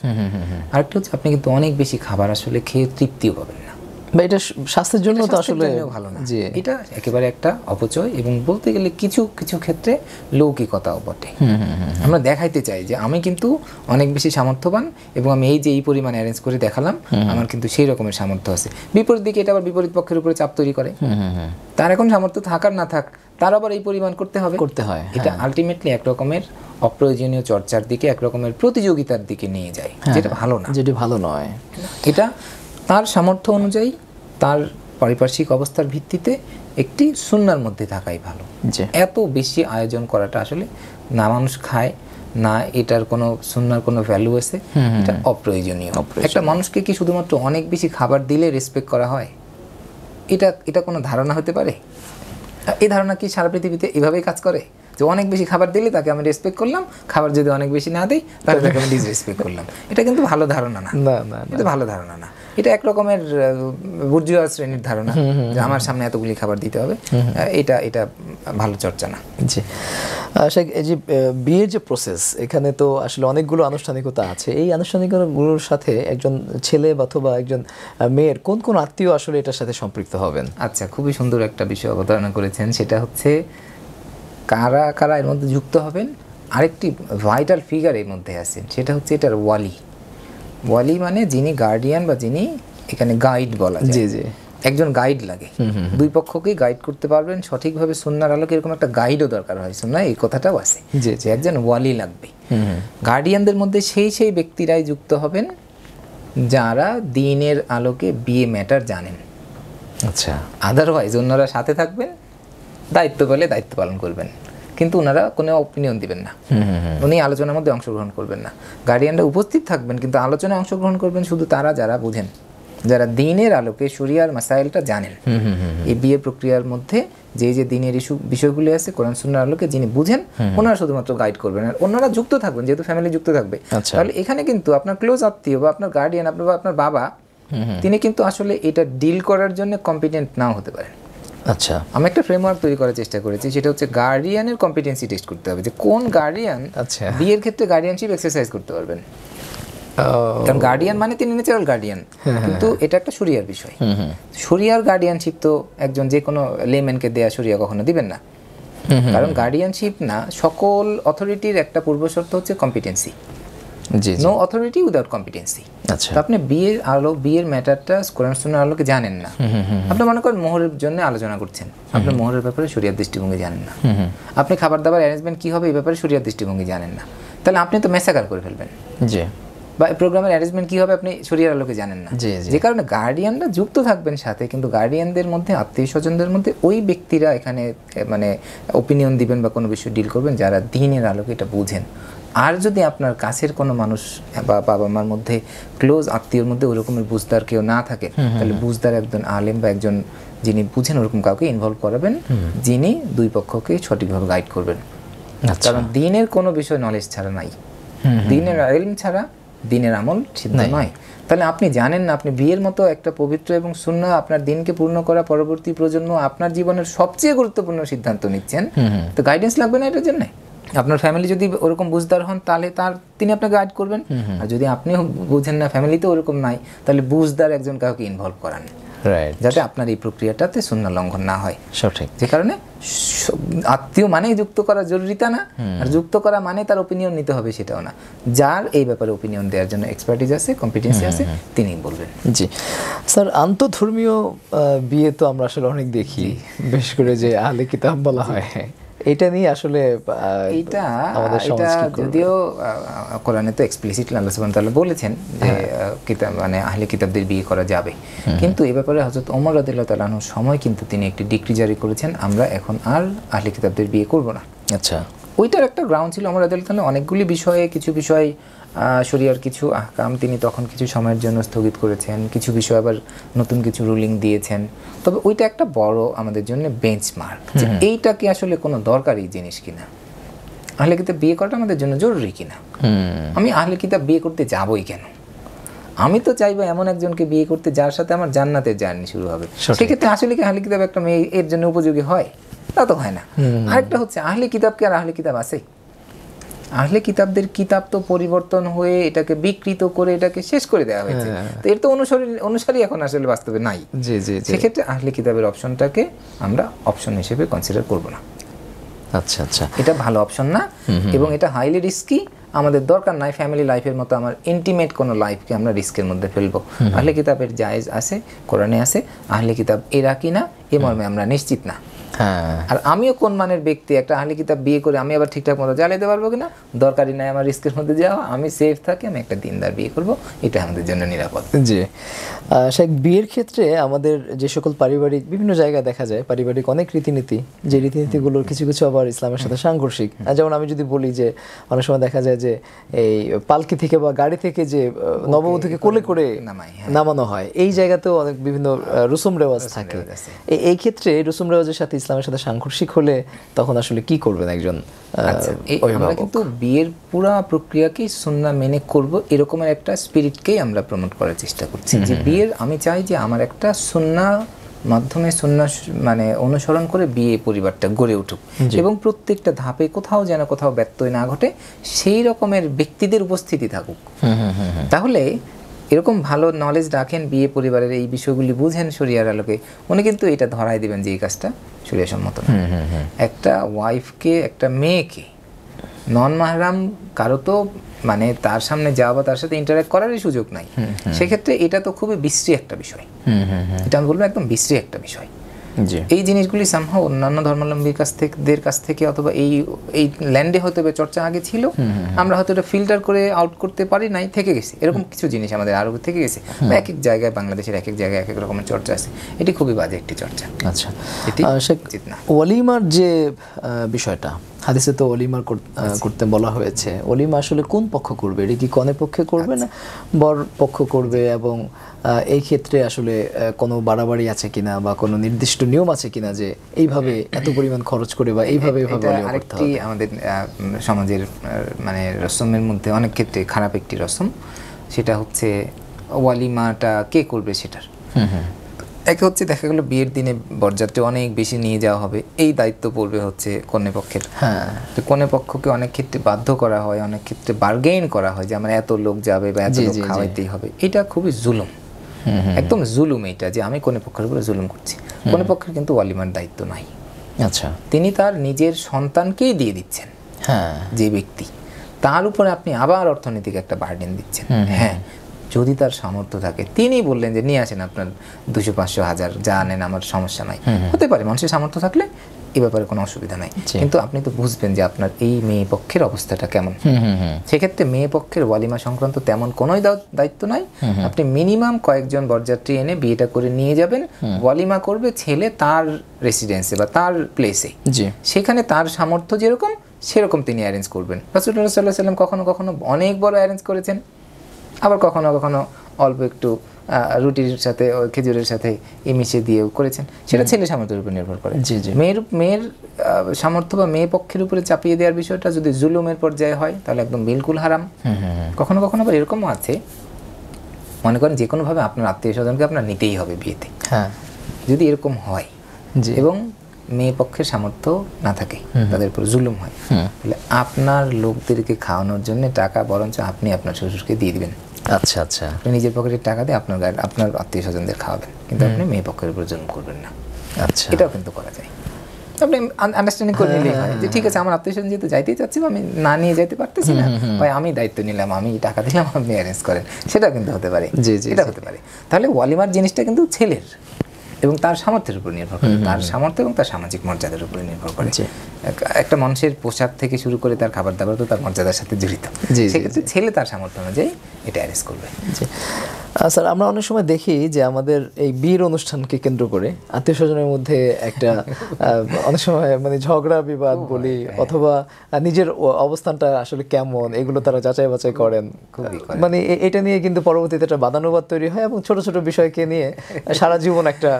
আরেকটা হচ্ছে আপনি কিন্তু অনেক বেশি খাবার আসলে খেয়ে তৃপ্তিও পাবেন না, বা এটা স্বাস্থ্যের জন্য তো আসলে ভালো না। এটা একেবারে একটা অপচয়, এবং বলতে গেলে কিছু কিছু ক্ষেত্রে লৌকিকতাও বটে। আমরা দেখাইতে চাই যে আমি কিন্তু অনেক বেশি সামর্থ্যবান, এবং আমি এই যে এই পরিমাণ অ্যারেঞ্জ করে দেখালাম, আমার কিন্তু সেই রকমের সামর্থ্য আছে। বিপরীত দিকে এটা আবার বিপরীত পক্ষের উপরে চাপ তৈরি করে, তার এখন সামর্থ্য থাকার না থাক, তার আবার এই পরিমাণ করতে হয়। এটা আলটিমেটলি এক রকমের অপ্রয়োজনীয় চর্চার দিকে, এক রকমের প্রতিযোগিতার দিকে নিয়ে যায়, যেটা ভালো না, যেটা ভালো নয়। এটা তার সামর্থ্য অনুযায়ী, তার পারিপার্শ্বিক অবস্থার ভিত্তিতে একটি সুন্নার মধ্যে থাকাই ভালো। এত বেশি আয়োজন করাটা আসলে না মানুষ খায় না এটার কোনো সুন্নার কোনো ভ্যালু আছে, এটা অপ্রয়োজনীয়। একটা মানুষকে কি শুধুমাত্র অনেক বেশি খাবার দিলে রেসপেক্ট করা হয়? এটা কোনো ধারণা হতে পারে? এই ধারণা কি সারা পৃথিবীতে এভাবেই কাজ করে যে অনেক বেশি খাবার দিলে তাকে আমি রেসপেক্ট করলাম, খাবার যদি অনেক বেশি না দিই তাহলে তাকে আমি ডিসরেসপেক্ট করলাম? এটা কিন্তু ভালো ধারণা না, এটা ভালো ধারণা না। এটা এক রকমের বুর্জুয়া শ্রেণীর ধারণা যে আমার সামনে এতগুলি খাবার দিতে হবে। এটা ভালো চর্চা না। জি শেখ, এই যে বিয়ের যে প্রসেস, এখানে তো আসলে অনেকগুলো আনুষ্ঠানিকতা আছে। এই আনুষ্ঠানিকতাগুলোর সাথে একজন ছেলে অথবা একজন মেয়ের কোন কোন আত্মীয় আসলে এটার সাথে সম্পৃক্ত হবেন? আচ্ছা, খুবই সুন্দর একটা বিষয় অবতারণা করেছেন। সেটা হচ্ছে কারা কারা এর মধ্যে যুক্ত হবেন। আরেকটি ভাইটাল ফিগার এর মধ্যে আছেন, সেটা হচ্ছে এটার ওয়ালি। ওয়ালি মানে যিনি গার্ডিয়ান বা যিনি এখানে গাইড বলা যায়। জি জি, একজন গাইড লাগে, দুই পক্ষকেই গাইড করতে পারবেন সঠিকভাবে সুন্নাহর আলোকে। এরকম একটা গাইডও দরকার হয় সুন্নাহয়, এই কথাটাও আছে যে একজন ওয়ালি লাগবে। গার্ডিয়ানদের মধ্যে সেই ব্যক্তিরাই যুক্ত হবেন যারা দ্বীনের আলোকে বিয়ে ম্যাটার জানেন। আচ্ছা, আদারওয়াইজ অন্যরা সাথে থাকবেন, দায়িত্ব পেলে দায়িত্ব পালন করবেন, কিন্তু ওনারা কোনো অপিনিয়ন দিবেন না, উনি আলোচনার মধ্যে অংশগ্রহণ করবেন না। গার্ডিয়ানরা উপস্থিত থাকবেন কিন্তু আলোচনায় অংশগ্রহণ করবেন শুধু তারা যারা বুঝেন, যারা দ্বীনের আলোকে শরিয়ার মাসাইলটা জানেন। এই বিয়ে প্রক্রিয়ার মধ্যে যে দ্বীনের বিষয়গুলি আছে কোরআন সুন্নাহর আলোকে যিনি বুঝেন, ওনারা শুধুমাত্র গাইড করবেন, আর ওনারা যুক্ত থাকবেন। যেহেতু ফ্যামিলি যুক্ত থাকবে, তাহলে এখানে কিন্তু আপনার ক্লোজ আত্মীয় বা আপনার গার্ডিয়ান, আপনার বাবা, তিনি কিন্তু আসলে এটা ডিল করার জন্য কম্পিটেন্ট নাও হতে পারেন। আচ্ছা, আমি একটা ফ্রেমওয়ার্ক তৈরি করার চেষ্টা করেছি, সেটা হচ্ছে গার্ডিয়ানের কম্পিটেন্সি টেস্ট করতে হবে যে কোন গার্ডিয়ান বিয়ের ক্ষেত্রে গার্ডিয়ানশিপ এক্সারসাইজ করতে পারবেন। কারণ গার্ডিয়ান মানে তিনি ন্যাচারাল গার্ডিয়ান, কিন্তু এটা একটা শরিয়ার বিষয়। শরিয়ার গার্ডিয়ানশিপ তো একজন যে কোনো লেম্যানকে দেয়া শরিয়া কখনো দিবেন না, কারণ গার্ডিয়ানশিপ না, সকল অথরিটির একটা পূর্বশর্ত হচ্ছে competency. No authority without competency. তো আপনি বিয়ের ম্যাটারটা কোরআন সুন্নাহর আলোকে জানেন না। আপনি মনে করেন মোহরের জন্য আলোচনা করছেন, আপনি মোহরের ব্যাপারে শরিয়ার দৃষ্টিভঙ্গি জানেন না। আপনি খাবার দাবার অ্যারেঞ্জমেন্ট কি হবে এই ব্যাপারে শরিয়ার দৃষ্টিভঙ্গি জানেন না, তাহলে আপনি তো মেসাকার করে ফেলবেন। বা প্রোগ্রামের অ্যারেঞ্জমেন্ট কি হবে আপনি শরিয়ার আলোকে জানেন না। যে কারণে গার্ডিয়ানরা যুক্ত থাকবেন সাথে, কিন্তু গার্ডিয়ানদের মধ্যে আত্মীয় স্বজনদের মধ্যে ওই ব্যক্তিরা এখানে মানে ওপিনিয়ন দিবেন বা কোনো বিষয় ডিল করবেন যারা দ্বীনের আলোকে এটা বুঝেন। আর যদি আপনার কাছের কোনো মানুষ বা বাবা মার মধ্যে ক্লোজ আত্মীয়র মধ্যে ওই রকমের বুঝদার কেউ না থাকে, তাহলে বুঝদার একজন আলেম বা একজন যিনি বুঝেন ওরকম কাউকে ইনভলভ করাবেন, যিনি দুই পক্ষকে সঠিকভাবে গাইড করবেন। কারণ দ্বীনের কোনো বিষয় নলেজ ছাড়া নাই, দ্বীনের ইলম ছাড়া দ্বীনের আমল সিদ্ধ নয়। তাহলে আপনি জানেন না, আপনি বিয়ের মতো একটা পবিত্র এবং সুন্নাহ আপনার দিনকে পূর্ণ করা পরবর্তী প্রজন্ম আপনার জীবনের সবচেয়ে গুরুত্বপূর্ণ সিদ্ধান্ত নিচ্ছেন, তো গাইডেন্স লাগবে না এটার জন্য? আপনার ফ্যামিলি যদি ওরকম বুঝদার হন তাহলে তিনি আপনাকে গাইড করবেন, আর যদি আপনিও বুঝেন না, ফ্যামিলিতে ওরকম নাই, তাহলে বুঝদার একজন কাউকে ইনভলভ করান, যাতে আপনার এই প্রক্রিয়াটাতে সুন্নাহ লঙ্ঘন না হয়। সঠিক। যে কারণে আত্মীয় মানে যুক্ত করা জরুরি তা না, আর যুক্ত করা মানে তার ওপিনিয়ন নিতে হবে সেটাও না। যার এই ব্যাপারে ওপিনিয়ন দেওয়ার জন্য এক্সপার্টিজ আছে, কম্পিটেন্সি আছে, তিনিই বলবেন। জি স্যার, আন্তঃধর্মীয় বিয়ে তো আমরা আসলে অনেক দেখি, বিশেষ করে যে আহলে কিতাব বলা হয়, এটা নিয়ে আসলে এটা যদিও কোরআনে তো এক্সপ্লিসিটলি আল্লাহ সুবহানাহু ওয়া তাআলা বলেছেন যে কিতাব মানে আহলে কিতাবদের বিয়ে করা যাবে, কিন্তু এই ব্যাপারে হযরত ওমর রাদিয়াল্লাহু তাআলা আনহুর সময় কিন্তু তিনি একটি ডিক্রি জারি করেছেন, আমরা এখন আর আহলে কিতাবদের বিয়ে করব না। আচ্ছা, ওইটার একটা গ্রাউন্ড ছিল ওমর রাদিয়াল্লাহু তাআলা অনেকগুলি বিষয়ে, কিছু বিষয় শরিয়ার কিছু আহকাম তিনি তখন কিছু সময়ের জন্য স্থগিত করেছেন, কিছু বিষয় আবার নতুন কিছু রুলিং দিয়েছেন। তবে ওইটা একটা বড় আমাদের জন্য বেঞ্চমার্ক যে এইটা কি আসলে কোনো দরকারি জিনিস কিনা, আহলে কিতাব বিয়ে করাটা আমাদের জন্য জরুরি কিনা। আমি আহলে কিতাব বিয়ে করতে যাবই কেন? আমি তো চাইবো এমন একজনকে বিয়ে করতে যার সাথে আমার জান্নাতের জার্নি শুরু হবে। সেক্ষেত্রে আসলে কি আহলে কিতাব একটা মেয়ে এর জন্য উপযোগী হয়? তা তো হয় না। আরেকটা হচ্ছে আহলে কিতাব কি আর আহলে কিতাব আছে? আহলে কিতাবদের কিতাব তো পরিবর্তন হয়ে এটাকে বিকৃত করে এটাকে শেষ করে দেওয়া হয়েছে, তো এর তো অনুসারী এখন আসলে বাস্তবে নাই। সেক্ষেত্রে আহলে কিতাবের অপশনটাকে আমরা অপশন হিসেবে কনসিডার করব না। আচ্ছা আচ্ছা, এটা ভালো অপশন না, এবং এটা হাইলি রিস্কি। আমাদের দরকার নাই ফ্যামিলি লাইফের মতো আমার ইন্টিমেট কোনো লাইফকে আমরা রিস্কের মধ্যে ফেলবো। আহলে কিতাবের জায়েজ আছে, কোরআনে আছে, আহলে কিতাব এরা কিনা এ মর্মে আমরা নিশ্চিত না। হ্যাঁ, আর আমিও কোন মানের ব্যক্তি, একটা আহলি কিতাব বিয়ে করে আমি আবার ঠিকঠাক মতো জ্বালাতে পারবো কিনা, দরকারই নাই আমার রিস্কের মধ্যে যাওয়া, আমি সেফ থাকি, আমি একটা দিনদার বিয়ে করব, এটা আমাদের জন্য নিরাপদ। জি। শেখ, বিয়ের ক্ষেত্রে আমাদের যে সকল পারিবারিক বিভিন্ন জায়গায় দেখা যায় পারিবারিক অনেক রীতিনীতি, যে রীতিনীতিগুলোর কিছু কিছু আবার ইসলামের সাথে সাংঘর্ষিক। যেমন আমি যদি বলি যে অনেক সময় দেখা যায় যে এই পালকি থেকে বা গাড়ি থেকে যে নববধূকে কোলে করে নামানো হয়, এই জায়গাতেও অনেক বিভিন্ন রসুম রেওয়াজ থাকে। এই ক্ষেত্রে রসুম রেওয়াজের সাথে ইসলামের সাথে সাংঘর্ষিক হলে তখন আসলে কি করবেন একজন আমরা কিন্তু বিয়ের পুরা প্রক্রিয়াকেই সুন্নাহ মেনে করব, এরকমের একটা স্পিরিটকেই আমরা প্রমোট করার চেষ্টা করছি। যে বিয়ের আমি চাই যে আমার একটা সুন্নাহ মাধ্যমে সুন্নাহ মানে অনুসরণ করে বিয়ে পরিবারটা গড়ে উঠুক, এবং প্রত্যেকটা ধাপে কোথাও যেন কোথাও ব্যত্যয় না ঘটে, সেই রকমের ব্যক্তিদের উপস্থিতি থাকুক। তাহলে এরকম ভালো নলেজ রাখেন বিয়ে পরিবারের, এই বিষয়গুলি বুঝেন শরিয়ার আলোকে, উনি কিন্তু এটা ধরাই দিবেন যে এই কাজটা শরিয়া সম্মত না। একটা ওয়াইফকে, একটা মেয়েকে নন মাহরাম কারো তো মানে তার সামনে যাওয়া বা তার সাথে ইন্টারঅ্যাক্ট করারই সুযোগ নাই, সেক্ষেত্রে এটা তো খুবই বিশ্রী একটা বিষয়। এটা আমি বলবো একদম বিশ্রী একটা বিষয়। এই জিনিসগুলি সামহাও অন্যান্য ধর্মাবলম্বীর কাছ থেকে অথবা এই ল্যান্ডে হয়তো চর্চা আগে ছিল, আমরা হয়তো এটা ফিল্টার করে আউট করতে পারি নাই, থেকে গেছে। এরকম কিছু জিনিস আমাদের আরো থেকে গেছে, এক এক জায়গায় বাংলাদেশের এক এক জায়গায় এক এক রকমের চর্চা আছে, এটি খুবই বাজে একটি চর্চা। আচ্ছা, এটি উচিত না। ওয়ালিমার যে বিষয়টা, হাদিসে তো ওলিমার করতে বলা হয়েছে, ওলিমা আসলে কোন পক্ষ করবে? এটা কি কনে পক্ষে করবে না বর পক্ষ করবে? এবং এই ক্ষেত্রে আসলে কোনো বাড়াবাড়ি আছে কিনা বা কোনো নির্দিষ্ট নিয়ম আছে কিনা যে এইভাবে এত পরিমাণ খরচ করে বা এইভাবে আরেকটি আমাদের সমাজের মানে রসমের মধ্যে অনেক ক্ষেত্রে খারাপ একটি রসম, সেটা হচ্ছে ওয়ালিমাটা কে করবে সেটার। একে হচ্ছে দেখা গেল বিয়ের দিনে বরযাত্রী অনেক বেশি নিয়ে যাওয়া হবে, এই দায়িত্ব পড়বে হচ্ছে কনে পক্ষের। তো কনে পক্ষকে অনেক ক্ষেত্রে বাধ্য করা হয়, অনেক ক্ষেত্রে বার্গেইন করা হয় যে আমার এত লোক যাবে বা এত লোক খাওয়াইতেই হবে। এটা খুবই জুলুম, একদম জুলুম এটা, যে আমি কনে পক্ষের উপরে জুলুম করছি। কনে পক্ষের কিন্তু ওয়ালিমার দায়িত্ব নাই। আচ্ছা, তিনি তার নিজের সন্তানকেই দিয়ে দিচ্ছেন, যে ব্যক্তি, তার উপরে আপনি আবার অর্থনৈতিক একটা বার্ডেন দিচ্ছেন। হ্যাঁ, যদি তার সামর্থ্য থাকে, তিনি বললেন যে নিয়ে আসেন আপনার 200, 500, 1000 যা আনেন, আমার সমস্যা নাই, হতে পারে মানুষের সামর্থ্য থাকলে এ ব্যাপারে কোনো অসুবিধা নাই। কিন্তু আপনি তো বুঝবেন যে আপনার এই মেয়ে পক্ষের অবস্থাটা কেমন। সেক্ষেত্রে মেয়ে পক্ষের ওয়ালিমা সংক্রান্ত তেমন কোনোই দায়িত্ব নাই। আপনি মিনিমাম কয়েকজন বরযাত্রী এনে বিয়েটা করে নিয়ে যাবেন, ওয়ালিমা করবে ছেলে তার রেসিডেন্সে বা তার প্লেসে, সেখানে তার সামর্থ্য যেরকম সেরকম তিনি অ্যারেঞ্জ করবেন। রাসূলুল্লাহ সাল্লাল্লাহু আলাইহি ওয়াসাল্লাম কখনো কখনো অনেক বড় অ্যারেঞ্জ করেছেন, আবার কখনো কখনো অল্প একটু রুটির সাথে খেজুরের সাথে মিশিয়ে দিয়েও করেছেন। সেটা ছেলে সামর্থ্যের উপর নির্ভর করে। মেয়ের সামর্থ্য বা মেয়ে পক্ষের উপরে চাপিয়ে দেওয়ার বিষয়টা যদি জুলুমের পর্যায়ে হয় তাহলে একদম বিলকুল হারাম। কখনো কখনো আবার এরকমও আছে, মনে করেন যে কোনোভাবে আপনার আত্মীয় স্বজনকে আপনার নিতেই হবে বিয়েতে, যদি এরকম হয় এবং মেয়ে পক্ষের সামর্থ্য না থাকে, তাদের উপর জুলুম হয়, তাহলে আপনার লোকদেরকে খাওয়ানোর জন্য টাকা বরঞ্চ আপনি আপনার শ্বশুরকে দিয়ে দিবেন। আচ্ছা আচ্ছা, আপনি নিজের পকেটের টাকা দিয়ে আপনার আত্মীয় স্বজনদের খাওয়াবেন, কিন্তু আপনি মেয়ে পক্ষের উপর জুলুম করবেন না। আচ্ছা, এটাও কিন্তু করা যায়। আপনি আন্ডারস্ট্যান্ডিং করে নিলেই হয় যে ঠিক আছে, আমার আত্মীয় স্বজন যেহেতু যাইতেই চাচ্ছি, আমি না নিয়ে যেতে পারতেছি না, ভাই আমি দায়িত্ব নিলাম, আমি টাকা দিলাম, আপনি অ্যারেঞ্জ করেন, সেটা কিন্তু হতে পারে। এটা হতে পারে। তাহলে ওয়ালিমার জিনিসটা কিন্তু ছেলের এবং তার সামর্থ্যের উপর নির্ভর করে, তার সামর্থ্য এবং তার সামাজিক মর্যাদার উপরে নির্ভর করে। একটা মানুষের পোশাক থেকে শুরু করে তার খাবার দাবার তো তার মর্যাদার সাথে জড়িত, সেক্ষেত্রে ছেলে তার সামর্থ্য অনুযায়ী এটা অ্যারেঞ্জ করবে। স্যার, আমরা অনেক সময় দেখি যে আমাদের এই বিয়ের অনুষ্ঠানকে কেন্দ্র করে আত্মীয় স্বজনের মধ্যে একটা অনেক সময় মানে ঝগড়া বিবাদ বলি, অথবা নিজের অবস্থানটা আসলে কেমন এগুলো তারা যাচাই বাছাই করেন, মানে এটা নিয়ে কিন্তু পরবর্তীতে একটা বাদানুবাদ তৈরি হয় এবং ছোট ছোট বিষয়কে নিয়ে সারা জীবন একটা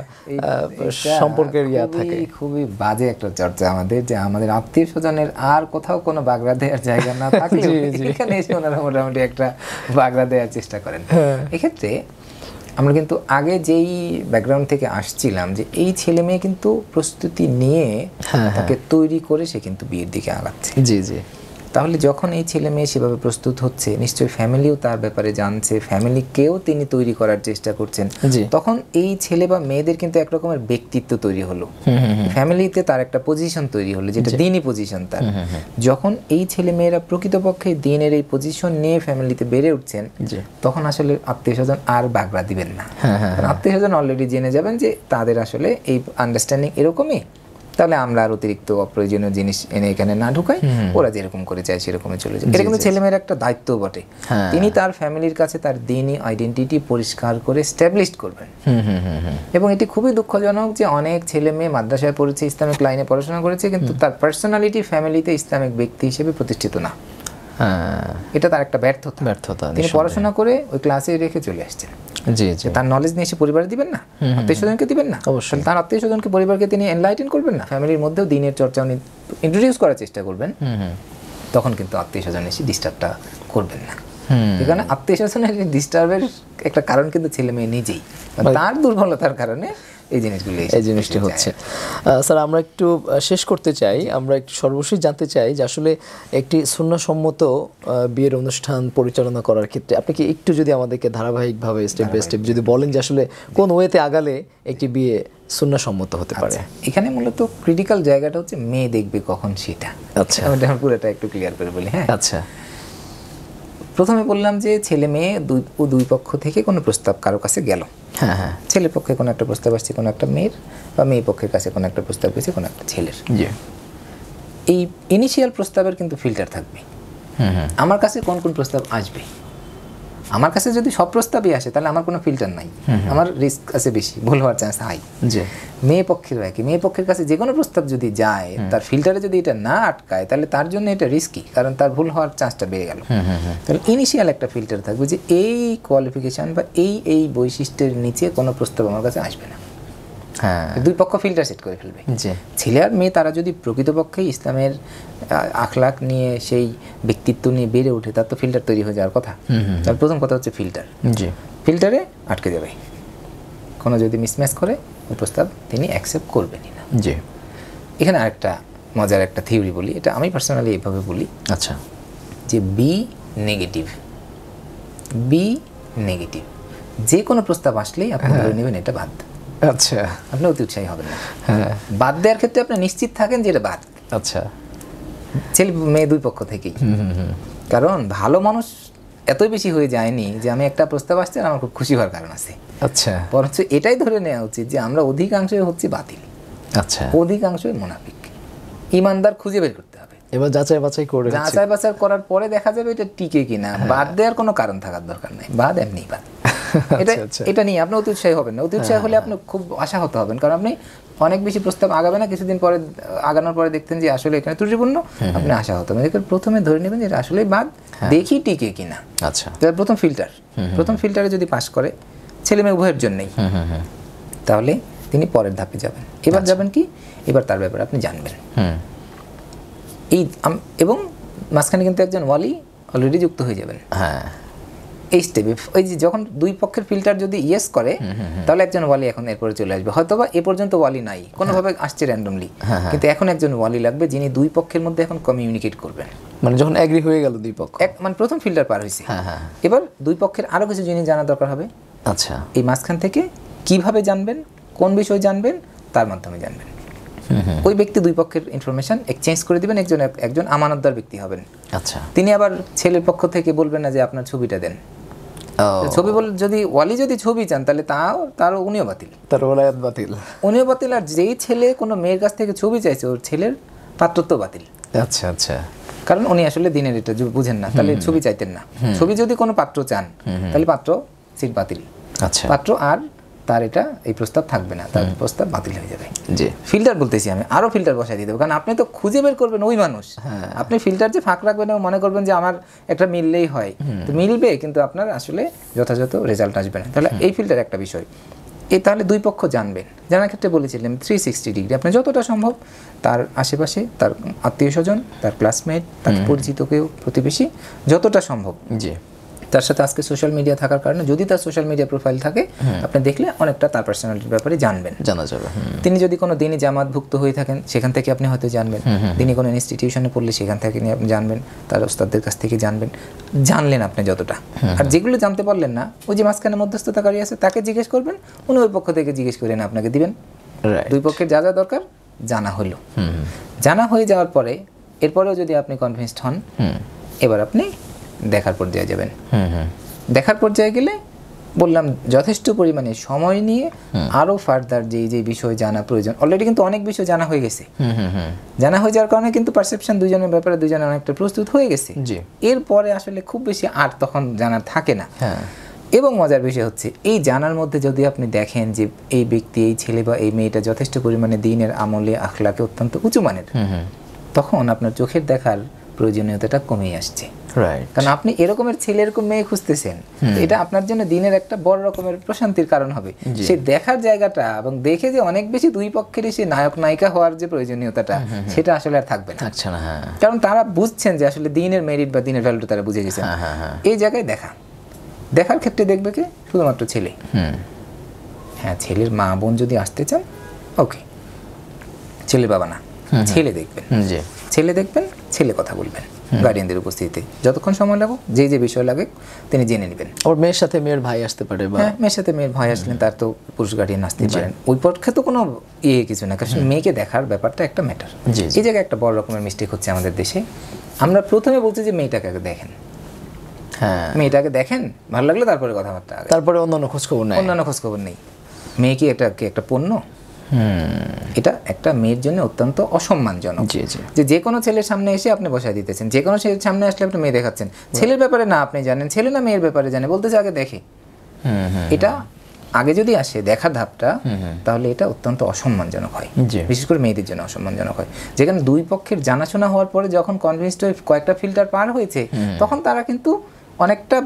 সম্পর্কের ইয়া থাকে। খুবই বাজে একটা চর্চা আমাদের, যে আমাদের আত্মীয় স্বজনের আর কোথাও কোনো বাগড়া দেওয়ার জায়গা না থাকলে এখানে এসে ওনারা মোটামুটি একটা বাগড়া দেওয়ার চেষ্টা করেন। এক্ষেত্রে আমরা কিন্তু আগে যেই ব্যাকগ্রাউন্ড থেকে আসছিলাম, যে এই ছেলে মেয়ে কিন্তু প্রস্তুতি নিয়ে তাকে তৈরি করে সে কিন্তু বিয়ের দিকে আগাচ্ছে। জি জি। তাহলে যখন এই ছেলে মেয়ে সেভাবে প্রস্তুত হচ্ছে, নিশ্চয়ই ফ্যামিলিও তার ব্যাপারে জানছে, ফ্যামিলিকেও তিনি তৈরি করার চেষ্টা করছেন, তখন এই ছেলে বা মেয়েদের কিন্তু একরকমের ব্যক্তিত্ব তৈরি হলো, ফ্যামিলিতে তার একটা পজিশন তৈরি হলো, যেটা দিনই পজিশন তার। যখন এই ছেলে মেয়েরা প্রকৃতপক্ষে দিনের এই পজিশন নিয়ে ফ্যামিলিতে বেড়ে উঠছেন, তখন আসলে আত্মীয় স্বজন আর বাগড়া দিবেন না। আত্মীয় স্বজন অলরেডি জেনে যাবেন যে তাদের আসলে এই আন্ডারস্ট্যান্ডিং এরকমই, তাহলে আমরা আর অতিরিক্ত অপ্রয়োজনীয় জিনিস এনে এখানে না ঢুকাই, ওরা যেরকম করে চায় সেরকমই চলে যায়। এটা কিন্তু ছেলেমেয়ের একটা দায়িত্ব বটে। তিনি তার ফ্যামিলির কাছে তার দিনই আইডেন্টিটি পরিষ্কার করে স্ট্যাবলিশ করবেন। এবং এটি খুবই দুঃখজনক যে অনেক ছেলে মেয়ে মাদ্রাসায় পড়েছে, ইসলামিক লাইনে পড়াশোনা করেছে, কিন্তু তার পার্সোনালিটি ফ্যামিলিতে ইসলামিক ব্যক্তি হিসেবে প্রতিষ্ঠিত না। এটা তার একটা ব্যর্থতা। তিনি পড়াশোনা করে ওই ক্লাসে রেখে চলে আসছেন। জি জি, তার নলেজ নিয়ে এসে পরিবারে দিবেন না, আত্মীয় স্বজনকে দিবেন না, অবশ্যই তার আত্মীয় স্বজনকে পরিবারকে তিনি এনলাইটেন করবেন না, ফ্যামিলির মধ্যেও দিনের চর্চা উনি ইন্ট্রোডিউস করার চেষ্টা করবেন। তখন কিন্তু আত্মীয় স্বজন এসে ডিস্টার্বটা করবেন না। এখানে আত্মীয় স্বজনের ডিস্টার্বের একটা কারণ কিন্তু ছেলে মেয়ে নিজেই, তার দুর্বলতার কারণে এই জিনিসটি হচ্ছে। স্যার, আমরা একটু শেষ করতে চাই, আমরা একটু সর্বশেষ জানতে চাই যে আসলে একটি সুন্নাহসম্মত বিয়ের অনুষ্ঠান পরিচালনা করার ক্ষেত্রে আপনি কি একটু যদি আমাদেরকে ধারাবাহিকভাবে স্টেপ বাই স্টেপ যদি বলেন যে আসলে কোন ওয়েতে আগালে একটি বিয়ে সুন্নাহসম্মত হতে পারে? এখানে মূলত ক্রিটিক্যাল জায়গাটা হচ্ছে মেয়ে দেখবে কখন সেটা। আচ্ছা, আমি পুরোটা একটু ক্লিয়ার করে বলি। হ্যাঁ, আচ্ছা। প্রথমে বললাম যে ছেলে মেয়ে দুই পক্ষ থেকে কোনো প্রস্তাব কারো কাছে গেল। হ্যাঁ হ্যাঁ, ছেলের পক্ষে কোনো একটা প্রস্তাব আসছে কোনো একটা মেয়ের, বা মেয়ে পক্ষের কাছে কোনো একটা প্রস্তাব গেছে কোনো একটা ছেলের। এই ইনিশিয়াল প্রস্তাবের কিন্তু ফিল্টার থাকবে। আমার কাছে কোন কোন প্রস্তাব আসবে, আমার কাছে যদি সব প্রস্তাবই আসে তাহলে আমার কোনো ফিল্টার নাই, আমার রিস্ক আছে বেশি, ভুল হওয়ার চান্স হাই। মেয়ে পক্ষের একই, মেয়ে পক্ষের কাছে যে কোনো প্রস্তাব যদি যায়, তার ফিল্টারে যদি এটা না আটকায় তাহলে তার জন্য এটা রিস্কি, কারণ তার ভুল হওয়ার চান্সটা বেড়ে গেল। তাহলে ইনিশিয়াল একটা ফিল্টার থাকবে যে এই কোয়ালিফিকেশন বা এই বৈশিষ্ট্যের নিচে কোনো প্রস্তাব আমার কাছে আসবে না। হ্যাঁ, দুই পক্ষ ফিল্টার সেট করে ফেলবে। ছেলে আর মেয়ে তারা যদি প্রকৃতপক্ষে ইসলামের আখলাক নিয়ে সেই ব্যক্তিত্ব নিয়ে বেড়ে ওঠে, তার তো ফিল্টার তৈরি হয়ে যাওয়ার কথা। তার প্রথম কথা হচ্ছে ফিল্টার। ফিল্টারে আটকে যাবে, কোনো যদি মিসম্যাচ করে ওই প্রস্তাব তিনি অ্যাকসেপ্ট করবেনই না। এখানে আরেকটা মজার একটা থিওরি বলি, এটা আমি পার্সোনালি এইভাবে বলি। আচ্ছা, যে বি নেগেটিভ যে কোনো প্রস্তাব আসলেই আপনি ধরে নেবেন এটা বাদ। আচ্ছা, আপনি অতি উৎসাহী হবেন না। বাদ দেওয়ার ক্ষেত্রে আপনি নিশ্চিত থাকেন যে এটা বাদ। আচ্ছা, ছেলে মেয়ে দুই পক্ষ থেকেই। কারণ ভালো মানুষ এতই বেশি হয়ে যায়নি যে আমি একটা প্রস্তাব আসছে আর আমার খুব খুশি হওয়ার কারণ আছে। আচ্ছা, বরঞ্চ এটাই ধরে নেওয়া উচিত যে আমরা অধিকাংশই হচ্ছি বাতিল। আচ্ছা, অধিকাংশই মুনাফিক। ইমানদার খুঁজে বের করতে হবে। এবার যাচাই বাছাই করার পরে দেখা যাবে এটা টিকে কিনা। বাদ দেওয়ার কোনো কারণ থাকার দরকার নাই, বাদ এমনি বাদ। এটা নিয়ে আপনি অতি উৎসাহী হবেন না। অতি উৎসাহী হলে আপনি খুব আশাহত হবেন, কারণ আপনি অনেক বেশি প্রস্তাব আগাবে না, কিছুদিন পরে আগানোর পরে দেখতেন যে আসলে এখানে ত্রুটিপূর্ণ, আপনি আশাহত হবেন। প্রথমে ধরে নেবেন যে এটা আসলেই বাদ, দেখি টিকে কিনা। আচ্ছা, প্রথম ফিল্টারে যদি পাস করে ছেলে মেয়ে উভয়ের জন্যই, তাহলে তিনি পরের ধাপে যাবেন। এবার যাবেন কি, এবার তার ব্যাপারে আপনি জানবেন। এবং মাঝখানে কিন্তু একজন ওয়ালি অলরেডি যুক্ত হয়ে যাবেন। এই স্টেপে ওই যে যখন দুই পক্ষের ফিল্টার যদি ইয়েস করে, তাহলে একজন ওয়ালি এখন এরপরে চলে আসবে। হয়তোবা এ পর্যন্ত ওয়ালি নাই, কোনোভাবে আসছে র্যান্ডমলি, কিন্তু এখন একজন ওয়ালি লাগবে যিনি দুই পক্ষের মধ্যে এখন কমিউনিকেট করবেন। মানে যখন এগ্রি হয়ে গেল দুই পক্ষ, মানে প্রথম ফিল্টার পার হয়েছে, এবার দুই পক্ষের আরো কিছু জিনিস জানা দরকার হবে। আচ্ছা, এই মাঝখান থেকে কিভাবে জানবেন, কোন বিষয় জানবেন, তার মাধ্যমে জানবেন। ওই ব্যক্তি দুই পক্ষের ইনফরমেশন এক্সচেঞ্জ করে দিবেন, একজন আমানতদার ব্যক্তি হবেন। আচ্ছা, তিনি আবার ছেলের পক্ষ থেকে বলবেন না যে আপনার ছবিটা দেন। ছবি বলে যদি ওয়ালি যদি ছবি চান তাহলে তারও উনিও বাতিল, উনিও বাতিল। আর যেই ছেলে কোনো মেয়ের কাছ থেকে ছবি চাইছে ওর ছেলের পাত্রত্ব বাতিল। আচ্ছা আচ্ছা, কারণ উনি আসলে দিনের এটা বুঝেন না, তাহলে ছবি চাইতেন না। ছবি যদি কোনো পাত্র চান তাহলে পাত্র সিট বাতিল। আচ্ছা, পাত্র আর তার এটা এই প্রস্তাব থাকবে না, তার প্রস্তাব বাতিল হয়ে যাবে। ফিল্টার বলতেছি আমি, আরো ফিল্টার বসাই দিতে হবে, কারণ আপনি তো খুঁজে বের করবেন ওই মানুষ। আপনি ফিল্টার যে ফাঁক রাখবেন এবং মনে করবেন যে আমার একটা মিললেই হয়, তো মিলবে, কিন্তু আপনার আসলে যথাযথ রেজাল্ট আসবে না। তাহলে এই ফিল্টার একটা বিষয়। তাহলে দুই পক্ষ জানবেন। জানার ক্ষেত্রে বলেছিলাম 360 ডিগ্রি আপনি যতটা সম্ভব তার আশেপাশে, তার আত্মীয় স্বজন, তার ক্লাসমেট, তার পরিচিত কেউ, প্রতিবেশী, যতটা সম্ভব তার সাথে আজকে সোশ্যাল মিডিয়া থাকার কারণে যদি তার সোশ্যাল মিডিয়া প্রোফাইল থাকে, আপনি দেখলে অনেকটা তার পার্সোনালিটির ব্যাপারে জানা যাবে। তিনি যদি কোনো দিনই জামাতভুক্ত হয়ে থাকেন সেখান থেকে আপনি হয়তো জানবেন। তিনি কোনো ইনস্টিটিউশনে পড়লে সেখান থেকে আপনি জানবেন, তার ওস্তাদদের কাছ থেকে জানলেন আপনি যতটা। আর যেগুলো জানতে পারলেন না, ওই যে মাঝখানে মধ্যস্থতাকারী আছে তাকে জিজ্ঞেস করবেন, উনি ওই পক্ষ থেকে জিজ্ঞেস করে না আপনাকে দিবেন। দুই পক্ষের যা যা দরকার জানা হলো। জানা হয়ে যাওয়ার পরে এরপরেও যদি আপনি কনভিন্সড হন, এবার আপনি দেখার পর্যায়ে যাবেন। দেখার পর্যায়ে গেলে বললাম যথেষ্ট পরিমাণে সময় নিয়ে আরো ফার্দার যে বিষয় জানা প্রয়োজন, অলরেডি কিন্তু অনেক বিষয় জানা হয়ে গেছে, জানা হয়ে যাওয়ার কারণে কিন্তু পারসেপশন দুজনের ব্যাপারে দুজনে অনেকটা প্রস্তুত হয়ে গেছে। এরপরে আসলে খুব বেশি আর তখন জানার থাকে না। এবং মজার বিষয় হচ্ছে এই জানার মধ্যে যদি আপনি দেখেন যে এই ব্যক্তি, এই ছেলে বা এই মেয়েটা যথেষ্ট পরিমাণে দ্বীনের আমলে আখলাকে অত্যন্ত উঁচু মানের, তখন আপনার চোখের দেখার প্রয়োজনীয়তাটা কমে আসছে। কারণ আপনি এরকমের ছেলে এরকম মেয়ে খুঁজতেছেন, এটা আপনার জন্য দিনের একটা বড় রকমের প্রশান্তির কারণ হবে। সেই দেখার জায়গাটা এবং দেখে যে অনেক বেশি দুই পক্ষেরই সে নায়ক নায়িকা হওয়ার যে প্রয়োজনীয়তাটা, সেটা আসলে আর থাকবে না। কারণ তারা বুঝছেন যে আসলে দিনের মেরিট বা দিনের ভ্যালু তারা বুঝে গেছেন। এই জায়গায় দেখার ক্ষেত্রে দেখবে কি শুধুমাত্র ছেলে। হ্যাঁ, ছেলের মা বোন যদি আসতে চান, ওকে, ছেলে বাবা না, ছেলে দেখবেন, ছেলে কথা বলবেন গার্ডিয়ানদের উপস্থিতিতে, যতক্ষণ সময় লাগুক, যে বিষয় লাগে তিনি জেনে নেবেন। ওর মেয়ের সাথে মেয়ের ভাই আসতে পারে, বা মেয়ের সাথে মেয়ের ভাই আসলেন, তার তো পুরুষ গার্ডিয়ান আসতেই পারেন। ওই পক্ষে তো কোনো কিছু না, কারণ মেয়েকে দেখার ব্যাপারটা একটা ম্যাটার। এই জায়গায় একটা বড় রকমের মিস্টেক হচ্ছে আমাদের দেশে। আমরা প্রথমে বলছি যে মেয়েটাকে দেখেন, মেয়েটাকে দেখেন, ভালো লাগলে তারপরে কথাবার্তা, তারপরে অন্যান্য খোঁজখবর নেই। মেয়ে কি একটা পণ্য? এটা একটা মেয়ের জন্য অত্যন্ত অসম্মানজনক যে কোনো ছেলের সামনে এসে আপনি বসায় দিতেছেন, যে কোনো ছেলের সামনে আসলে আপনি মেয়ে দেখাচ্ছেন, ছেলের ব্যাপারে না আপনি জানেন, ছেলে না মেয়ের ব্যাপারে জানে, বলতেছে আগে দেখে। এটা আগে যদি আসে দেখার ধাপটা, তাহলে এটা অত্যন্ত অসম্মানজনক হয়, বিশেষ করে মেয়েদের জন্য অসম্মানজনক হয়। যেখানে দুই পক্ষের জানাশোনা হওয়ার পরে যখন কনভিন্সড হয়ে কয়েকটা ফিল্টার পার হয়েছে, তখন তারা কিন্তু অনেকটা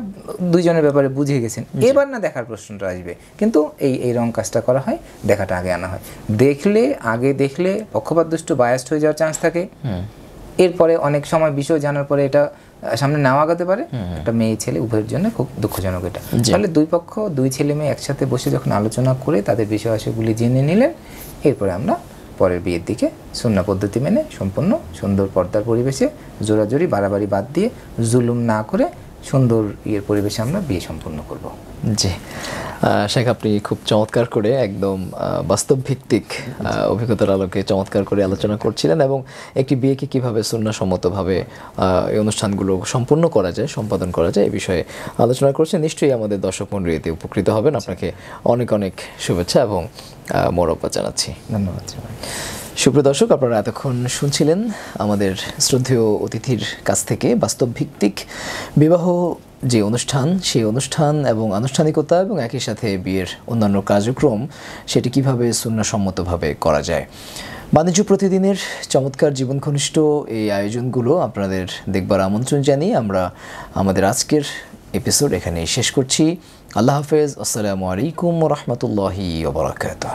দুইজনের ব্যাপারে বুঝে গেছেন, এবার না দেখার প্রশ্নটা আসবে। কিন্তু এই রং কাজটা করা হয়, দেখাটা আগে আনা হয়। আগে দেখলে পক্ষপাতদুষ্ট বায়াসড হয়ে যাওয়ার চান্স থাকে। এরপরে অনেক সময় বিষয় জানার পরে এটা সামনে নাও আগাতে পারে। একটা মেয়ে ছেলে উভয়ের জন্য খুব দুঃখজনক এটা। তাহলে দুই পক্ষ, দুই ছেলে মেয়ে একসাথে বসে যখন আলোচনা করে তাদের বিষয় আশয়গুলি জেনে নিলেন, এরপরে আমরা পরের বিয়ের দিকে সুন্নাহ পদ্ধতি মেনে সম্পূর্ণ সুন্দর পর্দার পরিবেশে, জোরাজোরি বাড়াবাড়ি বাদ দিয়ে, জুলুম না করে সুন্দর পরিবেশে আমরা বিয়ে সম্পন্ন করব। জি শেখ, আপনি খুব চমৎকার করে একদম বাস্তব ভিত্তিক অভিজ্ঞতার আলোকে চমৎকার করে আলোচনা করছিলেন, এবং একটি বিয়েকে কীভাবে সুন্নাহসম্মতভাবে এই অনুষ্ঠানগুলো সম্পূর্ণ করা যায়, সম্পাদন করা যায়, এই বিষয়ে আলোচনা করছেন। নিশ্চয়ই আমাদের দর্শক মণ্ডলীতে উপকৃত হবেন। আপনাকে অনেক অনেক শুভেচ্ছা এবং মোবারকবাদ জানাচ্ছি। ধন্যবাদ। সুপ্রিয় দর্শক, আপনারা এতক্ষণ শুনছিলেন আমাদের শ্রদ্ধেয় অতিথির কাছ থেকে বাস্তব ভিত্তিক বিবাহ যে অনুষ্ঠান, সেই অনুষ্ঠান এবং আনুষ্ঠানিকতা এবং একই সাথে বিয়ের অন্যান্য কার্যক্রম, সেটি কিভাবে সুন্নাহসম্মতভাবে করা যায়। বাণিজ্য প্রতিদিনের চমৎকার জীবন ঘনিষ্ঠ এই আয়োজনগুলো আপনাদের দেখবার আমন্ত্রণ জানিয়ে আমরা আমাদের আজকের এপিসোড এখানেই শেষ করছি। আল্লাহ হাফেজ। আসসালামু আলাইকুম ওয়া রাহমাতুল্লাহি ওয়া বারাকাতুহু।